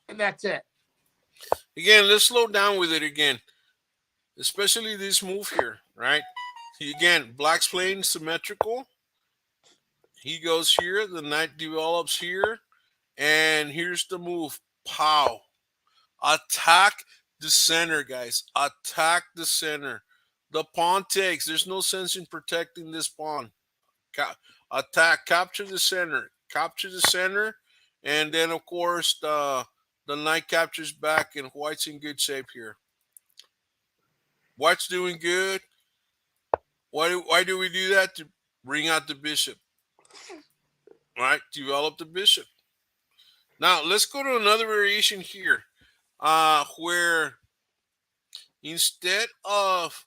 and that's it. Again, let's slow down with it again, especially this move here, right? Again, black's playing symmetrical. He goes here. The knight develops here. And here's the move. Pow. Attack the center, guys. Attack the center. The pawn takes. There's no sense in protecting this pawn. Attack. Capture the center. Capture the center. And then, of course, the knight captures back, and white's in good shape here. White's doing good. Why do we do that? To bring out the bishop. Right? Develop the bishop. Now, let's go to another variation here, where instead of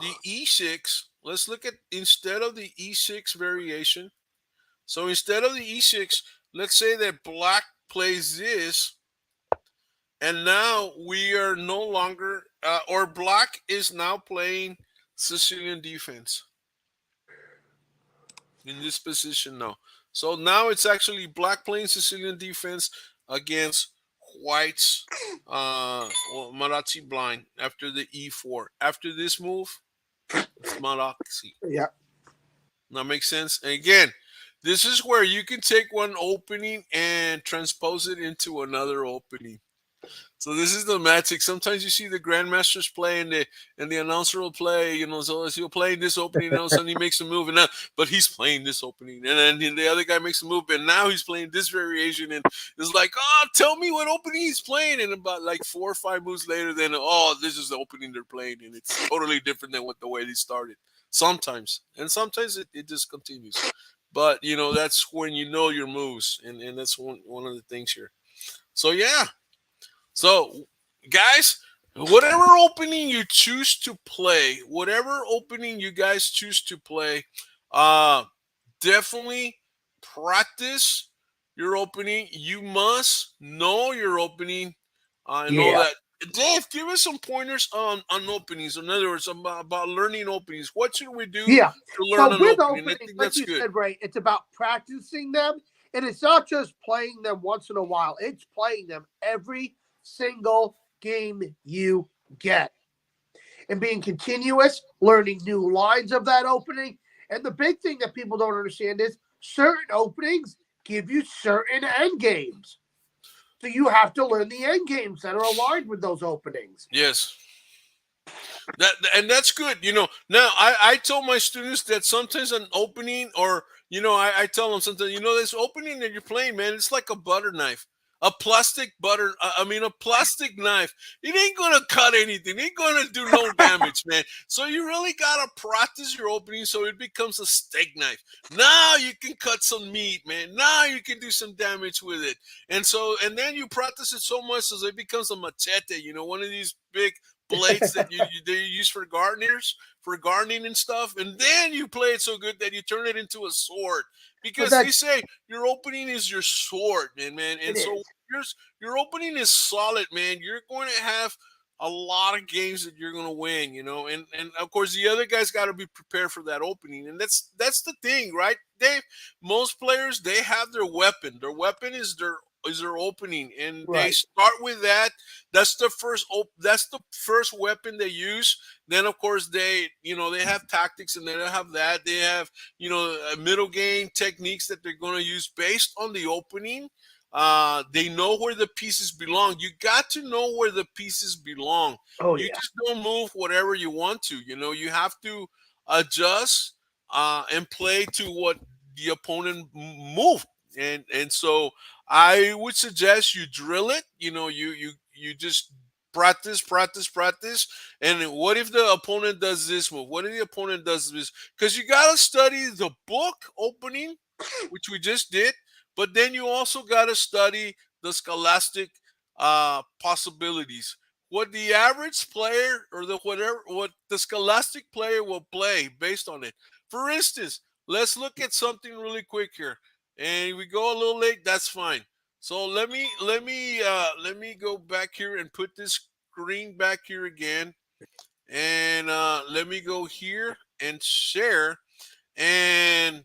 the e6, let's look at instead of the e6 variation. So instead of the e6, let's say that black plays this, and now we are no longer, or black is now playing Sicilian defense in this position now. So now it's actually black playing Sicilian defense against white's Marazzi blind after the e4. After this move, it's Marazzi. Yeah. That makes sense. And again, this is where you can take one opening and transpose it into another opening. So this is the magic. Sometimes you see the grandmasters play, and the announcer will play. So he'll play this opening, and all of a sudden he makes a move, and now, but he's playing this opening, and then the other guy makes a move, and now he's playing this variation, and it's like, oh, tell me what opening he's playing, and about like 4 or 5 moves later, then this is the opening they're playing, and it's totally different than what the way they started. Sometimes, and sometimes it just continues, but that's when you know your moves, and that's one of the things here. So yeah. So, guys, whatever opening you choose to play, whatever opening you guys choose to play, definitely practice your opening. You must know your opening. I know Yeah. that. Dave, give us some pointers on openings. In other words, about learning openings. What should we do Yeah. to learn So an with opening? I openings, think like that's you good. said, Ray, it's about practicing them, and it's not just playing them once in a while. It's playing them every single game you get, and being continuous, learning new lines of that opening. And the big thing that people don't understand is certain openings give you certain end games. So you have to learn the end games that are aligned with those openings. Yes. And that's good. Now I tell my students that sometimes an opening, or I tell them sometimes, this opening that you're playing, man, it's like a butter knife. A plastic a plastic knife. It ain't gonna cut anything. It ain't gonna do no damage, man. So you really gotta practice your opening so it becomes a steak knife. Now you can cut some meat, man. Now you can do some damage with it. And then you practice it so much as it becomes a machete. One of these big blades that they use for gardening and stuff, and then you play it so good that you turn it into a sword, But because they that's say your opening is your sword, man. it And so is. your opening is solid, man. You're going to have a lot of games that you're going to win, and of course the other guys got to be prepared for that opening, and that's the thing, right, Dave? Most players, they have their weapon. Their weapon is their opening, and they Right. start with that. That's the first weapon they use. Then of course they have tactics, and they have that. They have middle game techniques that they're going to use based on the opening. They know where the pieces belong. You got to know where the pieces belong. Oh You yeah. just don't move whatever you want to. You have to adjust and play to what the opponent moved. And so I would suggest you drill it. You just practice, practice, practice. And what if the opponent does this move? What if the opponent does this? Because you got to study the book opening, which we just did, but then you also got to study the scholastic possibilities. What the average player, or what the scholastic player will play based on it. For instance, let's look at something really quick here, and we go a little late. That's fine. So let me go back here and put this screen back here again, and let me go here and share, and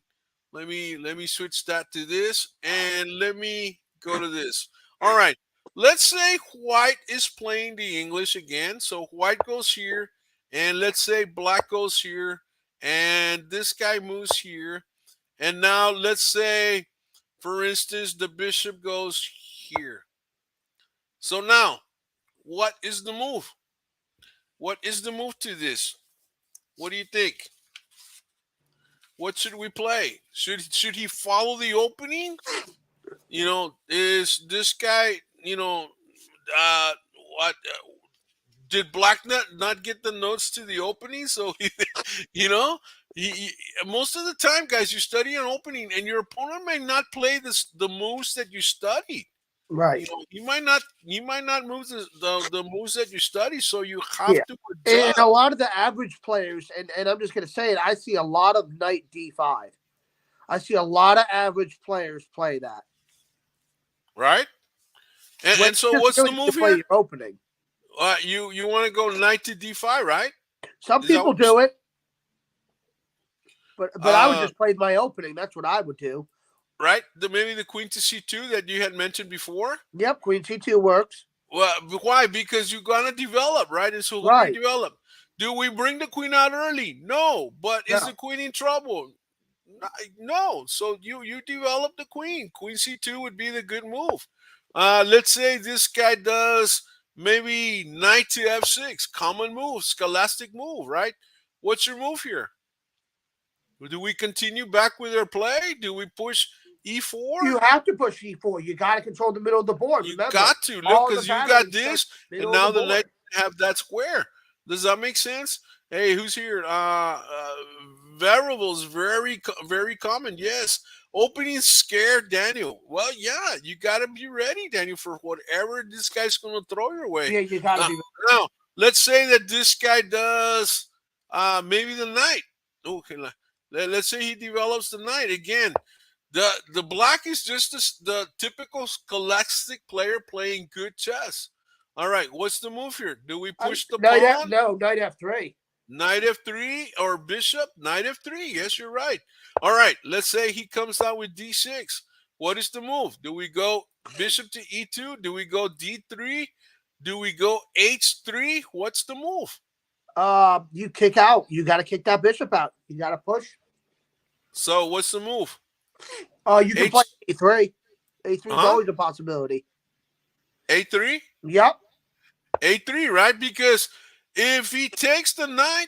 let me switch that to this, and let me go to this. All right. Let's say white is playing the English again. So white goes here, and let's say black goes here, and this guy moves here. And now let's say, for instance, the bishop goes here. So now, what is the move? What is the move to this? What do you think? What should we play? Should he follow the opening? Is this guy, uh, what did Black not get the notes to the opening? So, you know, most of the time, guys, you study an opening, and your opponent may not play the moves that you studied. Right. You might not move the moves that you study, so you have Yeah. to And adjust. a lot of the average players, and I'm just going to say it, I see a lot of knight d5. I see a lot of average players play that. Right? When And so just what's the really to move play here? your opening. You want to go knight to d5, right? Some Is that people what do it, but I would uh just play my opening. That's what I would do. right? Maybe the queen to c2 that you had mentioned before? Yep, queen c2 works. Well, why? Because you're gonna develop, right? And so who do you Right. develop? Do we bring the queen out early? No. But is the No. queen in trouble? No. So you develop the queen. Queen c2 would be the good move. Let's say this guy does maybe knight to f6, common move, scholastic move, right? What's your move here? Do we continue back with our play? Do we push e4? You have to push e4. You got to control the middle of the board. You Remember, got to look all the because you got battery starts this, and middle of the now the knight board. have that square. Does that make sense? Hey, who's here? Variables, very common. Yes, opening scare Daniel. Well, yeah, you got to be ready, Daniel, for whatever this guy's going to throw your way. Yeah, you got to Now, be. now, let's say that this guy does maybe the knight. Okay, let's say he develops the knight again. The black is just the typical scholastic player playing good chess. All right, what's the move here? Do we push the pawn? Knight f3. Knight f3 or bishop? Knight f3. Yes, you're right. All right, let's say he comes out with d6. What is the move? Do we go bishop to e2? Do we go d3? Do we go h3? What's the move? You kick out. You got to kick that bishop out. You got to push. So what's the move? You can play a3. A3 is always a possibility. A3? Yep. A3, right? Because if he takes the knight,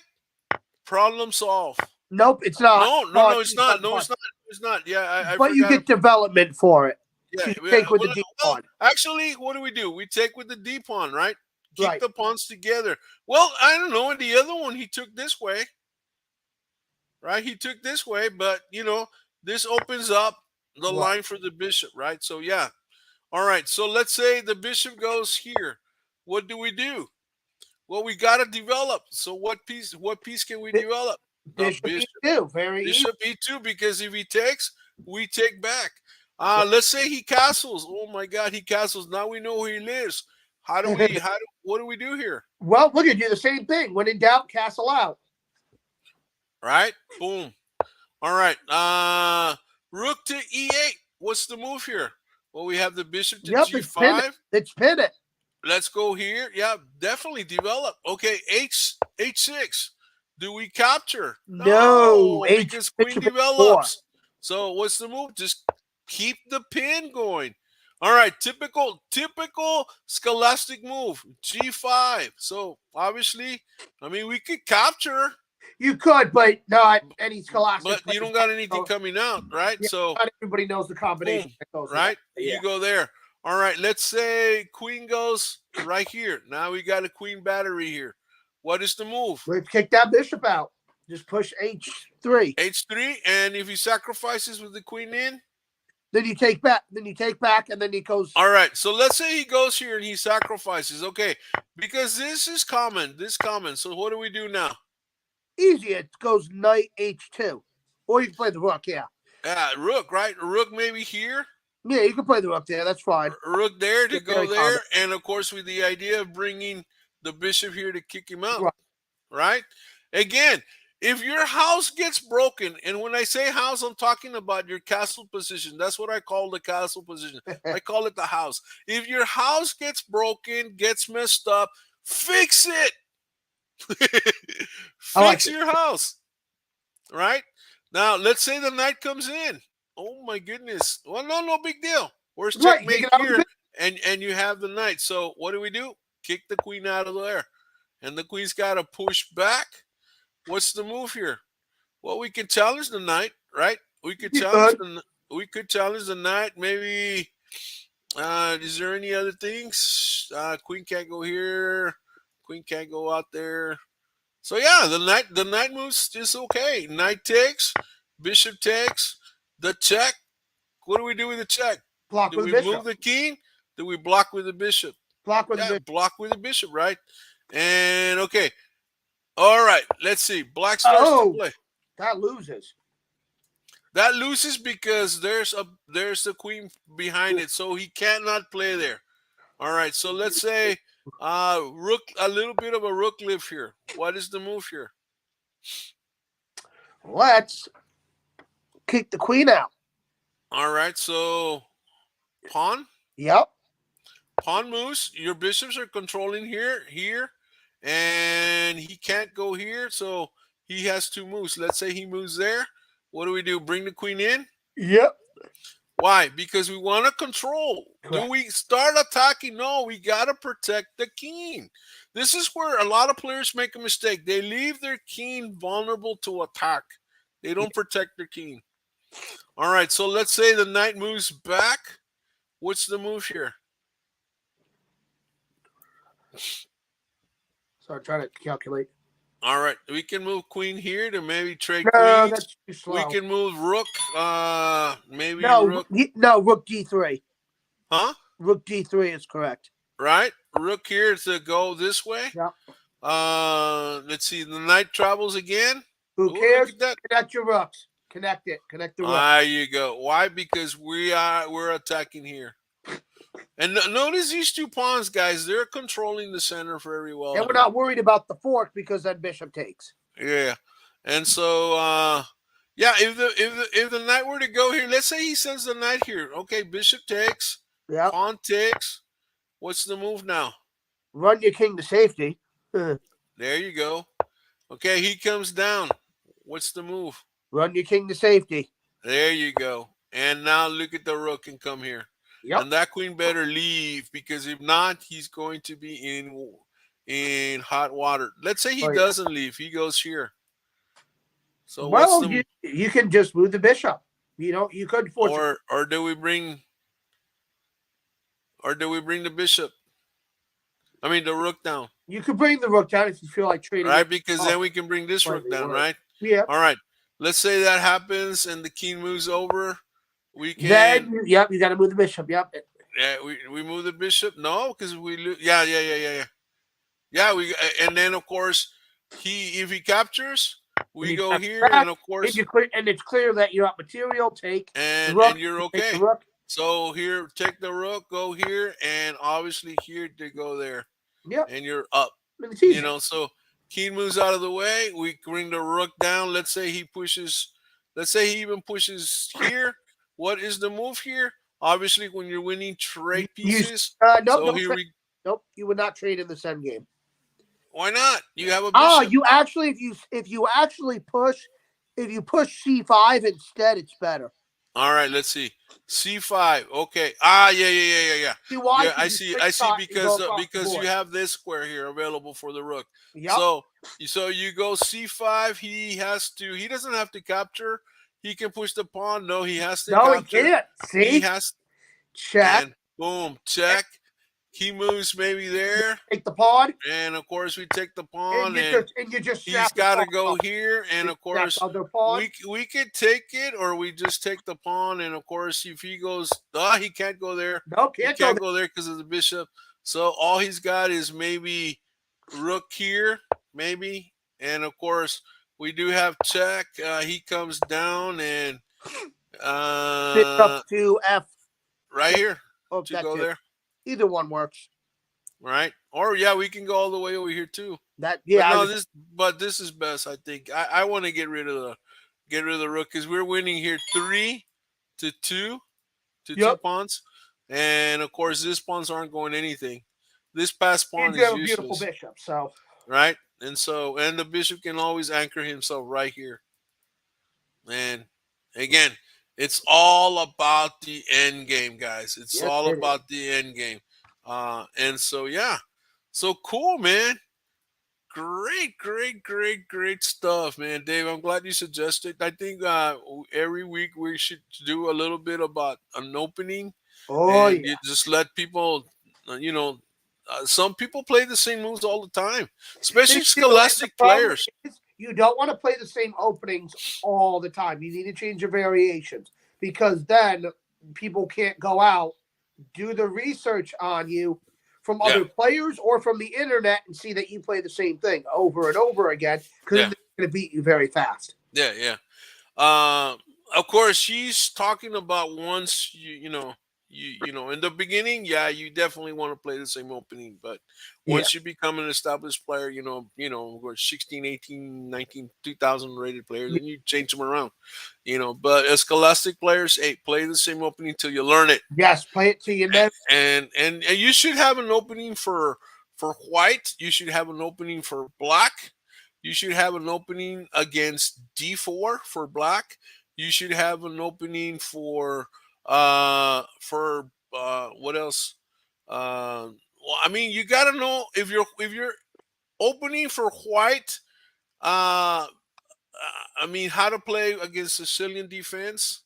problem solved. Nope, it's not. No, it's not. No, it's not. It's not. Yeah, I but you get development for it. Yeah, so you take with the D pawn. Actually, what do? We take with the D pawn, right? Keep Right. the pawns together. Well, I don't know. In the other one, he took this way, right? He took this way, but this opens up the line for the bishop, right? So yeah. All right. So let's say the bishop goes here. What do we do? Well, we got to develop. So what piece can we develop? Bishop E2. Very Bishop E2, because if he takes, we take back. Let's say he castles. Oh my God, he castles. Now we know where he lives. What do we do here? Well, we're gonna do the same thing. When in doubt, castle out. Right? Boom. All right. Rook to E8. What's the move here? Well, we have the bishop to G5. Let's pin it. Let's go here. Yeah, definitely develop. Okay, H6. Do we capture? No, because queen develops. So what's the move? Just keep the pin going. All right, typical scholastic move, G5. So obviously, we could capture. You could, but not any scholastic. But you don't got anything coming out, right? Yeah, so not everybody knows the combination. Boom, right? Yeah. You go there. All right, let's say queen goes right here. Now we got a queen battery here. What is the move? Let's kick that bishop out. Just push H3. H3, and if he sacrifices with the queen in? Then you take back. And then he goes. All right, so let's say he goes here and he sacrifices. Okay, because this is common. So what do we do now? Easy. It goes knight H2. Or you can play the rook, yeah. Yeah, rook, right? Rook maybe here? Yeah, you can play the rook there. That's fine. Rook there to go there. And, of course, with the idea of bringing the bishop here to kick him out. Right? Again, if your house gets broken, and when I say house, I'm talking about your castle position. That's what I call the castle position. I call it the house. If your house gets broken, gets messed up, fix it. Fix your house. Right? Now, let's say the knight comes in. Oh, my goodness. Well, no big deal. Where's checkmate here? And you have the knight. So what do? Kick the queen out of there. And the queen's got to push back. What's the move here? Well, we can challenge the knight, right? We could challenge the knight. Maybe is there any other things? Queen can't go here. Queen can't go out there. So yeah, the knight moves just okay. Knight takes, bishop takes, the check. What do we do with the check? Block do with we bishop. move the king? Do we block with the bishop? Block with the Yeah, bishop. block with the bishop, right? And okay. All right, let's see. Black starts to Oh, play. that loses. That loses because there's the queen behind it, so he cannot play there. All right, so let's say rook, a little bit of a rook live here. What is the move here? Let's kick the queen out. All right, so pawn. Yep. Pawn moves. Your bishops are controlling here, and he can't go here, so he has two moves. Let's say he moves there. What do we do? Bring the queen in? Yep. Why? Because we want to control. Correct. Do we start attacking? No, we got to protect the king. This is where a lot of players make a mistake. They leave their king vulnerable to attack. They don't protect their king. All right, so let's say the knight moves back. What's the move here? So I'm trying to calculate. All right, we can move queen here to maybe trade No, queens. that's too slow. We can move rook. Maybe no, rook. No, rook d3. Huh? Rook d3 is correct. Right, rook here to go this way. Yep. Let's see. The knight travels again. Who cares? Look at that. Connect your rooks. Connect it. Connect the rooks. There you go. Why? Because we're attacking here. And notice these two pawns, guys. They're controlling the center very well. And we're not worried about the fork because that bishop takes. Yeah. And so, yeah, if the knight were to go here, let's say he sends the knight here. Okay, bishop takes. Yep. Pawn takes. What's the move now? Run your king to safety. There you go. Okay, he comes down. What's the move? Run your king to safety. There you go. And now look at the rook and come here. Yep. And that queen better leave, because if not, he's going to be in hot water. Let's say he doesn't leave. He goes here. So well, you can just move the bishop. You could force or do we bring the bishop? I mean the rook down. You could bring the rook down if you feel like trading. Right, because then we can bring this rook down, right? Yeah. All right. Let's say that happens and the king moves over. We can. Then, yep, you got to move the bishop. Yep. Yeah, we move the bishop. No, because we lose. Yeah. Yeah, and then of course if he captures, we go here, and of course, and it's clear that you're up material. Take and rook, you're okay. So here, take the rook, go here, and obviously here to go there. Yep. And you're up. So king moves out of the way. We bring the rook down. Let's say he pushes. Let's say he even pushes here. What is the move here? Obviously, when you're winning, trade pieces. Nope, nope. You would not trade in this end game. Why not? You have a bishop. You actually, if you push c5 instead, it's better. All right, let's see. C5. Okay. Yeah. See why? Yeah, I see because you have this square here available for the rook. Yep. So you go C5. He doesn't have to capture. He can push the pawn. No, he has to capture. No, he can't. See? He has check. And boom, check. He moves maybe there. Take the pawn. And of course we take the pawn, and he's got to go here. And of course we could take it, or we just take the pawn. And of course if he goes, he can't go there. No, he can't go there because of the bishop. So all he's got is maybe rook here, maybe. And of course we do have check. He comes down and up to F right here to go there. Either one works. Right. Or yeah, we can go all the way over here too. But this is best, I think. I want to get rid of the rook because we're winning here 3-2 to 2 pawns. And of course these pawns aren't going anything. This pass pawn is useless. Beautiful bishop, so right. And the bishop can always anchor himself right here. And again, it's all about the end game, guys. It's all about the end game. And so, yeah. So cool, man. Great stuff, man. Dave, I'm glad you suggested. I think every week we should do a little bit about an opening. You just let people, some people play the same moves all the time, especially scholastic players. You don't want to play the same openings all the time. You need to change your variations because then people can't go out do the research on you from Yeah, other players or from the internet and see that you play the same thing over and over again, because yeah, they're going to beat you very fast. yeah, yeah. Uh, of course, she's talking about once you know in the beginning, yeah, you definitely want to play the same opening, but Yeah. once you become an established player, we're 16, 18, 19, 2000 rated players, Yeah. then you change them around, But as scholastic players, hey, play the same opening till you learn it. Yes, play it till you know. And you should have an opening for white. You should have an opening for black. You should have an opening against D4 for black. You should have an opening for what else? Well, I mean, you got to know if you're opening for white. Uh, I mean, how to play against Sicilian defense.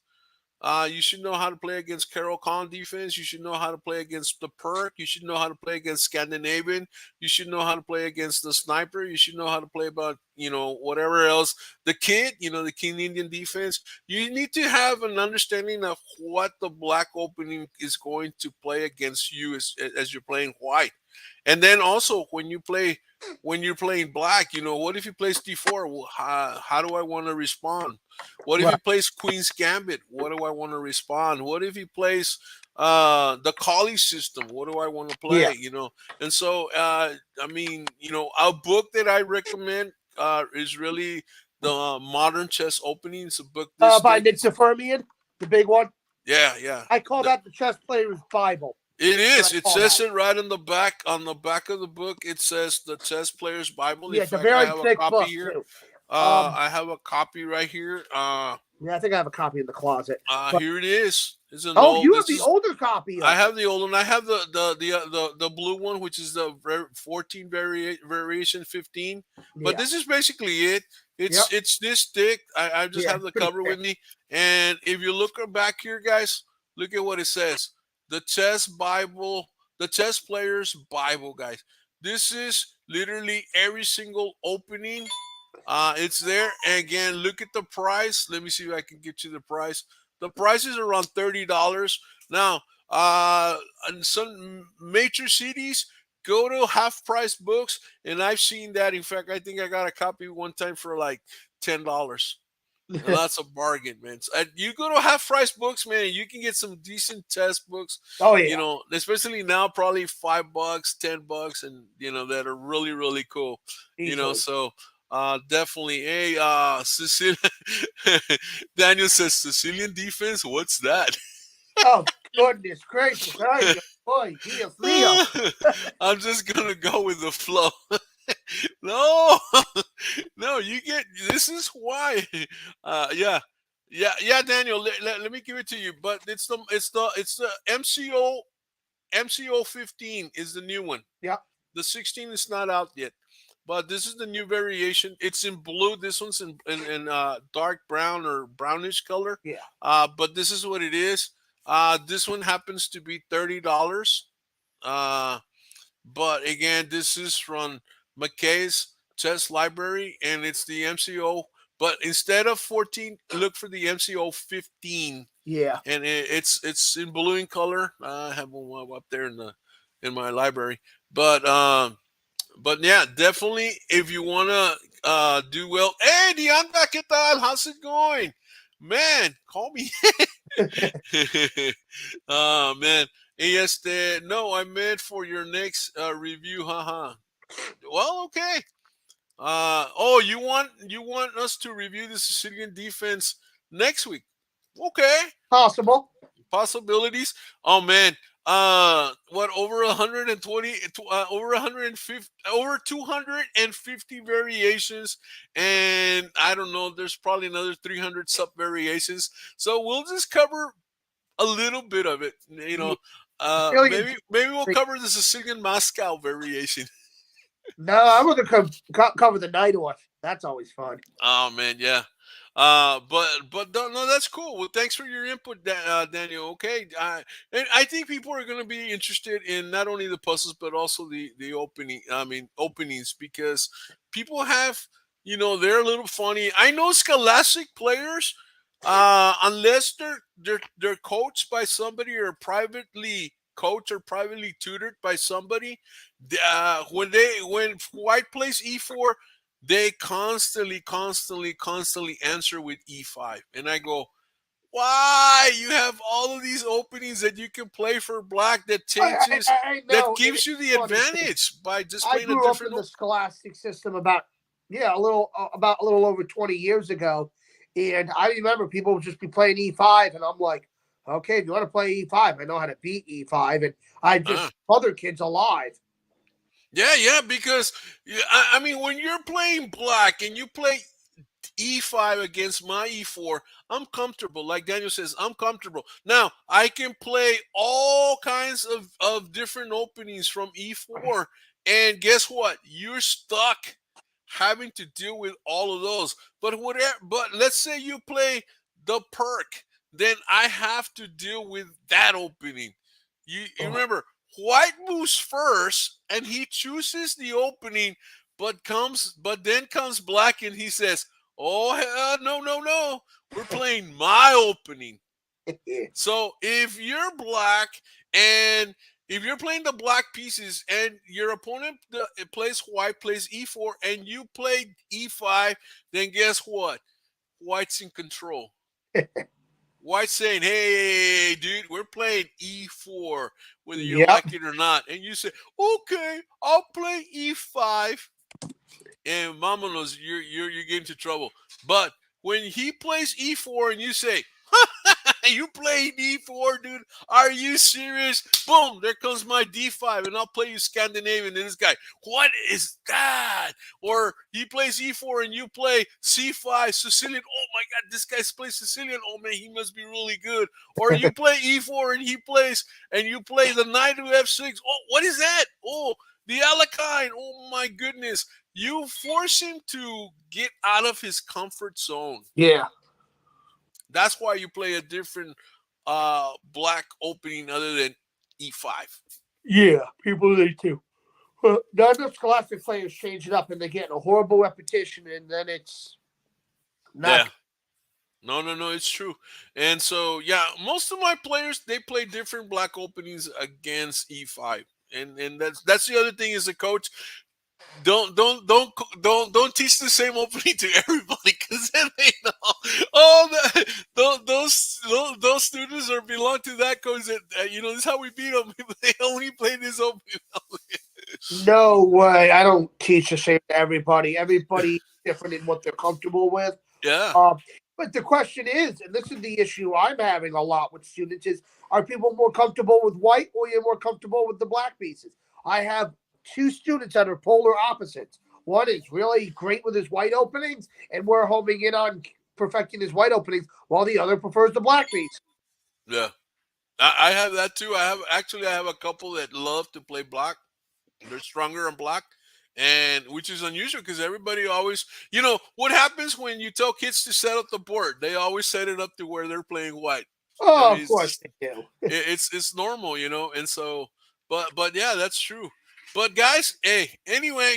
You should know how to play against Carol Khan defense. You should know how to play against the Perk. You should know how to play against Scandinavian. You should know how to play against the Sniper. You should know how to play about, whatever else. The Kid, the King Indian defense. You need to have an understanding of what the black opening is going to play against you as you're playing white. And then also when you're playing black, what if he plays D4? Well, how do I want to respond? What if he Right. plays Queen's Gambit? What do I want to respond? What if he plays the Collie system? What do I want to Yeah. play? And so I mean, a book that I recommend is really the Modern Chess Opening. It's a book this By thick. Nick Fermian, the big one. Yeah, yeah. I call that the chess player's Bible. It That's is. what I It call says that. it right on the back of the book. It says the Chess Player's Bible. In Yeah, it's a fact, I very have a thick copy book here. too. Um, I have a copy right here. yeah, I think I have a copy in the closet. But Here it is. It's an oh, old. you have This the is. older copy I of it. have the old one. I have the blue one, which is the 14 variation 15. But Yeah. this is basically it. Yep. It's this thick. I just Yeah, have it's the pretty cover thick. with me. And if you look back here, guys, look at what it says. The Chess Bible, the Chess Player's Bible, guys. This is literally every single opening. It's there. And again, look at the price. Let me see if I can get you the price. The price is around $30. Now, on some major cities, go to half price books, and I've seen that. In fact, I think I got a copy one time for like $10. And that's a bargain, man. So, you go to half price books, man, you can get some decent test books, Oh yeah, especially now, probably $5, $10, and that are really, really cool. easily. So definitely. Hey, Sicilian Daniel says Sicilian defense. What's that? Oh goodness gracious! Ay, boy, Dios mío. I'm just gonna go with the flow. No, no, you get this is why. Yeah, yeah, Daniel. Let me give it to you. But it's the MCO 15 is the new one. Yeah, The 16 is not out yet, but this is the new variation. It's in blue. This one's in dark brown or brownish color. yeah, But this is what it is. This one happens to be $30. Uh, but again, this is from McKay's Chess Library, and it's the MCO. But instead of 14, look for the MCO 15, yeah. and it's in blue in color. I have one up there in my library. But yeah, definitely if you wanna do well. Hey, Dianda, ¿qué tal? How's it going? Man, call me. Oh man. No, I meant for your next review, haha. Well, okay. Oh, you want us to review the Sicilian defense next week? Okay, Possible. possibilities. Oh man, what over 120, over 150, over 250 variations, and I don't know. There's probably another 300 sub variations. So we'll just cover a little bit of it. Yeah. Sicilian Maybe we'll defense. cover the Sicilian Moscow variation. No, I'm gonna cover the night off. That's always fun. Oh man, yeah. But no, that's cool. Well, thanks for your input, Daniel. Okay, and I think people are going to be interested in not only the puzzles but also the opening. I mean, openings because people have they're a little funny. I know scholastic players, unless they're coached by somebody or privately coached or privately tutored by somebody, when white plays e4, they constantly answer with e5, and I go, why? You have all of these openings that you can play for black that changes, I that know, and gives it's you the funny. advantage by just I playing a grew up different. in the scholastic system about a little over 20 years ago, and I remember people would just be playing E5, and I'm like, okay, if you want to play E5, I know how to beat E5, and I Uh, just other kids alive. yeah, because I mean, when you're playing black and you play e5 against my e4, I'm comfortable. Like Daniel says, I'm comfortable. Now, I can play all kinds of different openings from e4, and guess what? You're stuck having to deal with all of those. But let's say you play the perk, then I have to deal with that opening. You Oh, remember, white moves first and he chooses the opening, but then comes black and he says, oh, no, no, no. We're playing my opening. So if you're black and if you're playing the black pieces and your opponent plays white, plays e4, and you play e5, then guess what? White's in control. White's saying, hey, dude, we're playing e4, whether you yep. like it or not. And you say, okay, I'll play e5. And Mamonos, you're getting into trouble. But when he plays e4 and you say, you played d4, dude? Are you serious? Boom, there comes my d5, and I'll play you Scandinavian. And this guy, what is that? Or he plays e4 and you play c5, Sicilian. Oh my God, this guy plays Sicilian. Oh man, he must be really good. Or you play e4 and you play the knight of f6. Oh, what is that? Oh, the Alakine. Oh my goodness. You force him to get out of his comfort zone. Yeah. That's why you play a different black opening other than e5. Yeah, people need to. Well, none of scholastic players change it up, and they get a horrible repetition, and then it's Yeah. not. No, no, no, it's true. And so, yeah, most of my players they play different black openings against e5. And that's the other thing as a coach. Don't teach the same opening to everybody because then they know all those students are belong to that coach that this is how we beat them. They only play this opening. No way. I don't teach the same to everybody. Everybody's different in what they're comfortable with. Yeah, Uh, but the question is, and this is the issue I'm having a lot with students, is are people more comfortable with white or are you more comfortable with the black pieces? I have two students that are polar opposites. One is really great with his white openings, and we're homing in on perfecting his white openings, while the other prefers the black piece. yeah. I have that too. I have a couple that love to play black. They're stronger on black, and which is unusual because everybody always, what happens when you tell kids to set up the board? They always set it up to where they're playing white. I Oh, mean, of it's course just they do. it's normal, and so, but yeah, that's true. But guys, hey, anyway,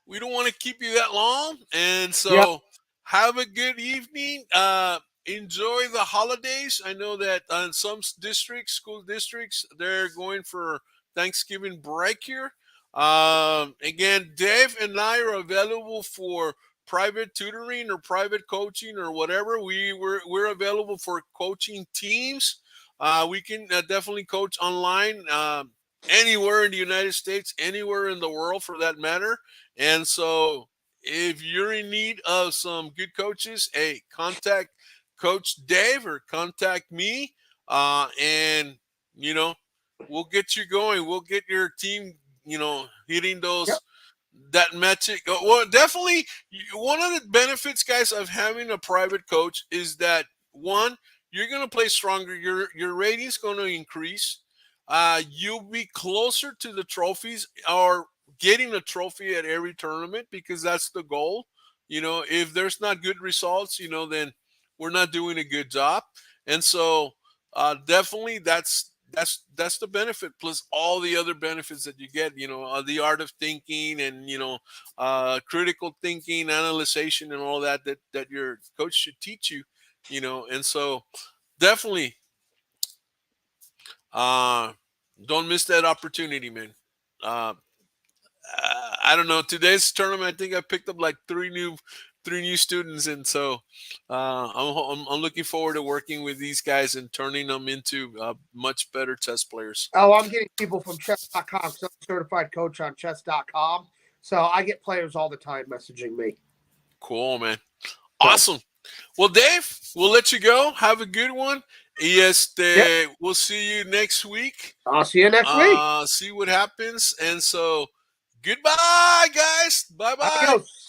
we don't want to keep you that long, and Yep. so have a good evening. Enjoy the holidays. I know that in some school districts, they're going for Thanksgiving break here. Again, Dave and I are available for private tutoring or private coaching or whatever. We're available for coaching teams. We can definitely coach online. Anywhere in the United States, anywhere in the world for that matter. And so, if you're in need of some good coaches, hey, contact Coach Dave or contact me, and you know, we'll get you going. We'll get your team, hitting Yep. those that metric. Well, definitely, one of the benefits, guys, of having a private coach is that one, you're going to play stronger. Your rating's going to increase. You'll be closer to the trophies or getting a trophy at every tournament because that's the goal. If there's not good results, then we're not doing a good job. And so, definitely, that's the benefit. Plus all the other benefits that you get. The art of thinking and critical thinking, analyzation, and all that your coach should teach you. And so definitely. Uh, Don't miss that opportunity, man. I don't know. Today's tournament, I think I picked up like three new students, and so I'm looking forward to working with these guys and turning them into much better chess players. Oh, I'm getting people from chess.com because I'm a certified coach on chess.com. So I get players all the time messaging me. Cool, man. Awesome. Well, Dave, we'll let you go. Have a good one. We'll see you next week. I'll see you next week. See what happens. And so, goodbye, guys. Bye-bye. Adios.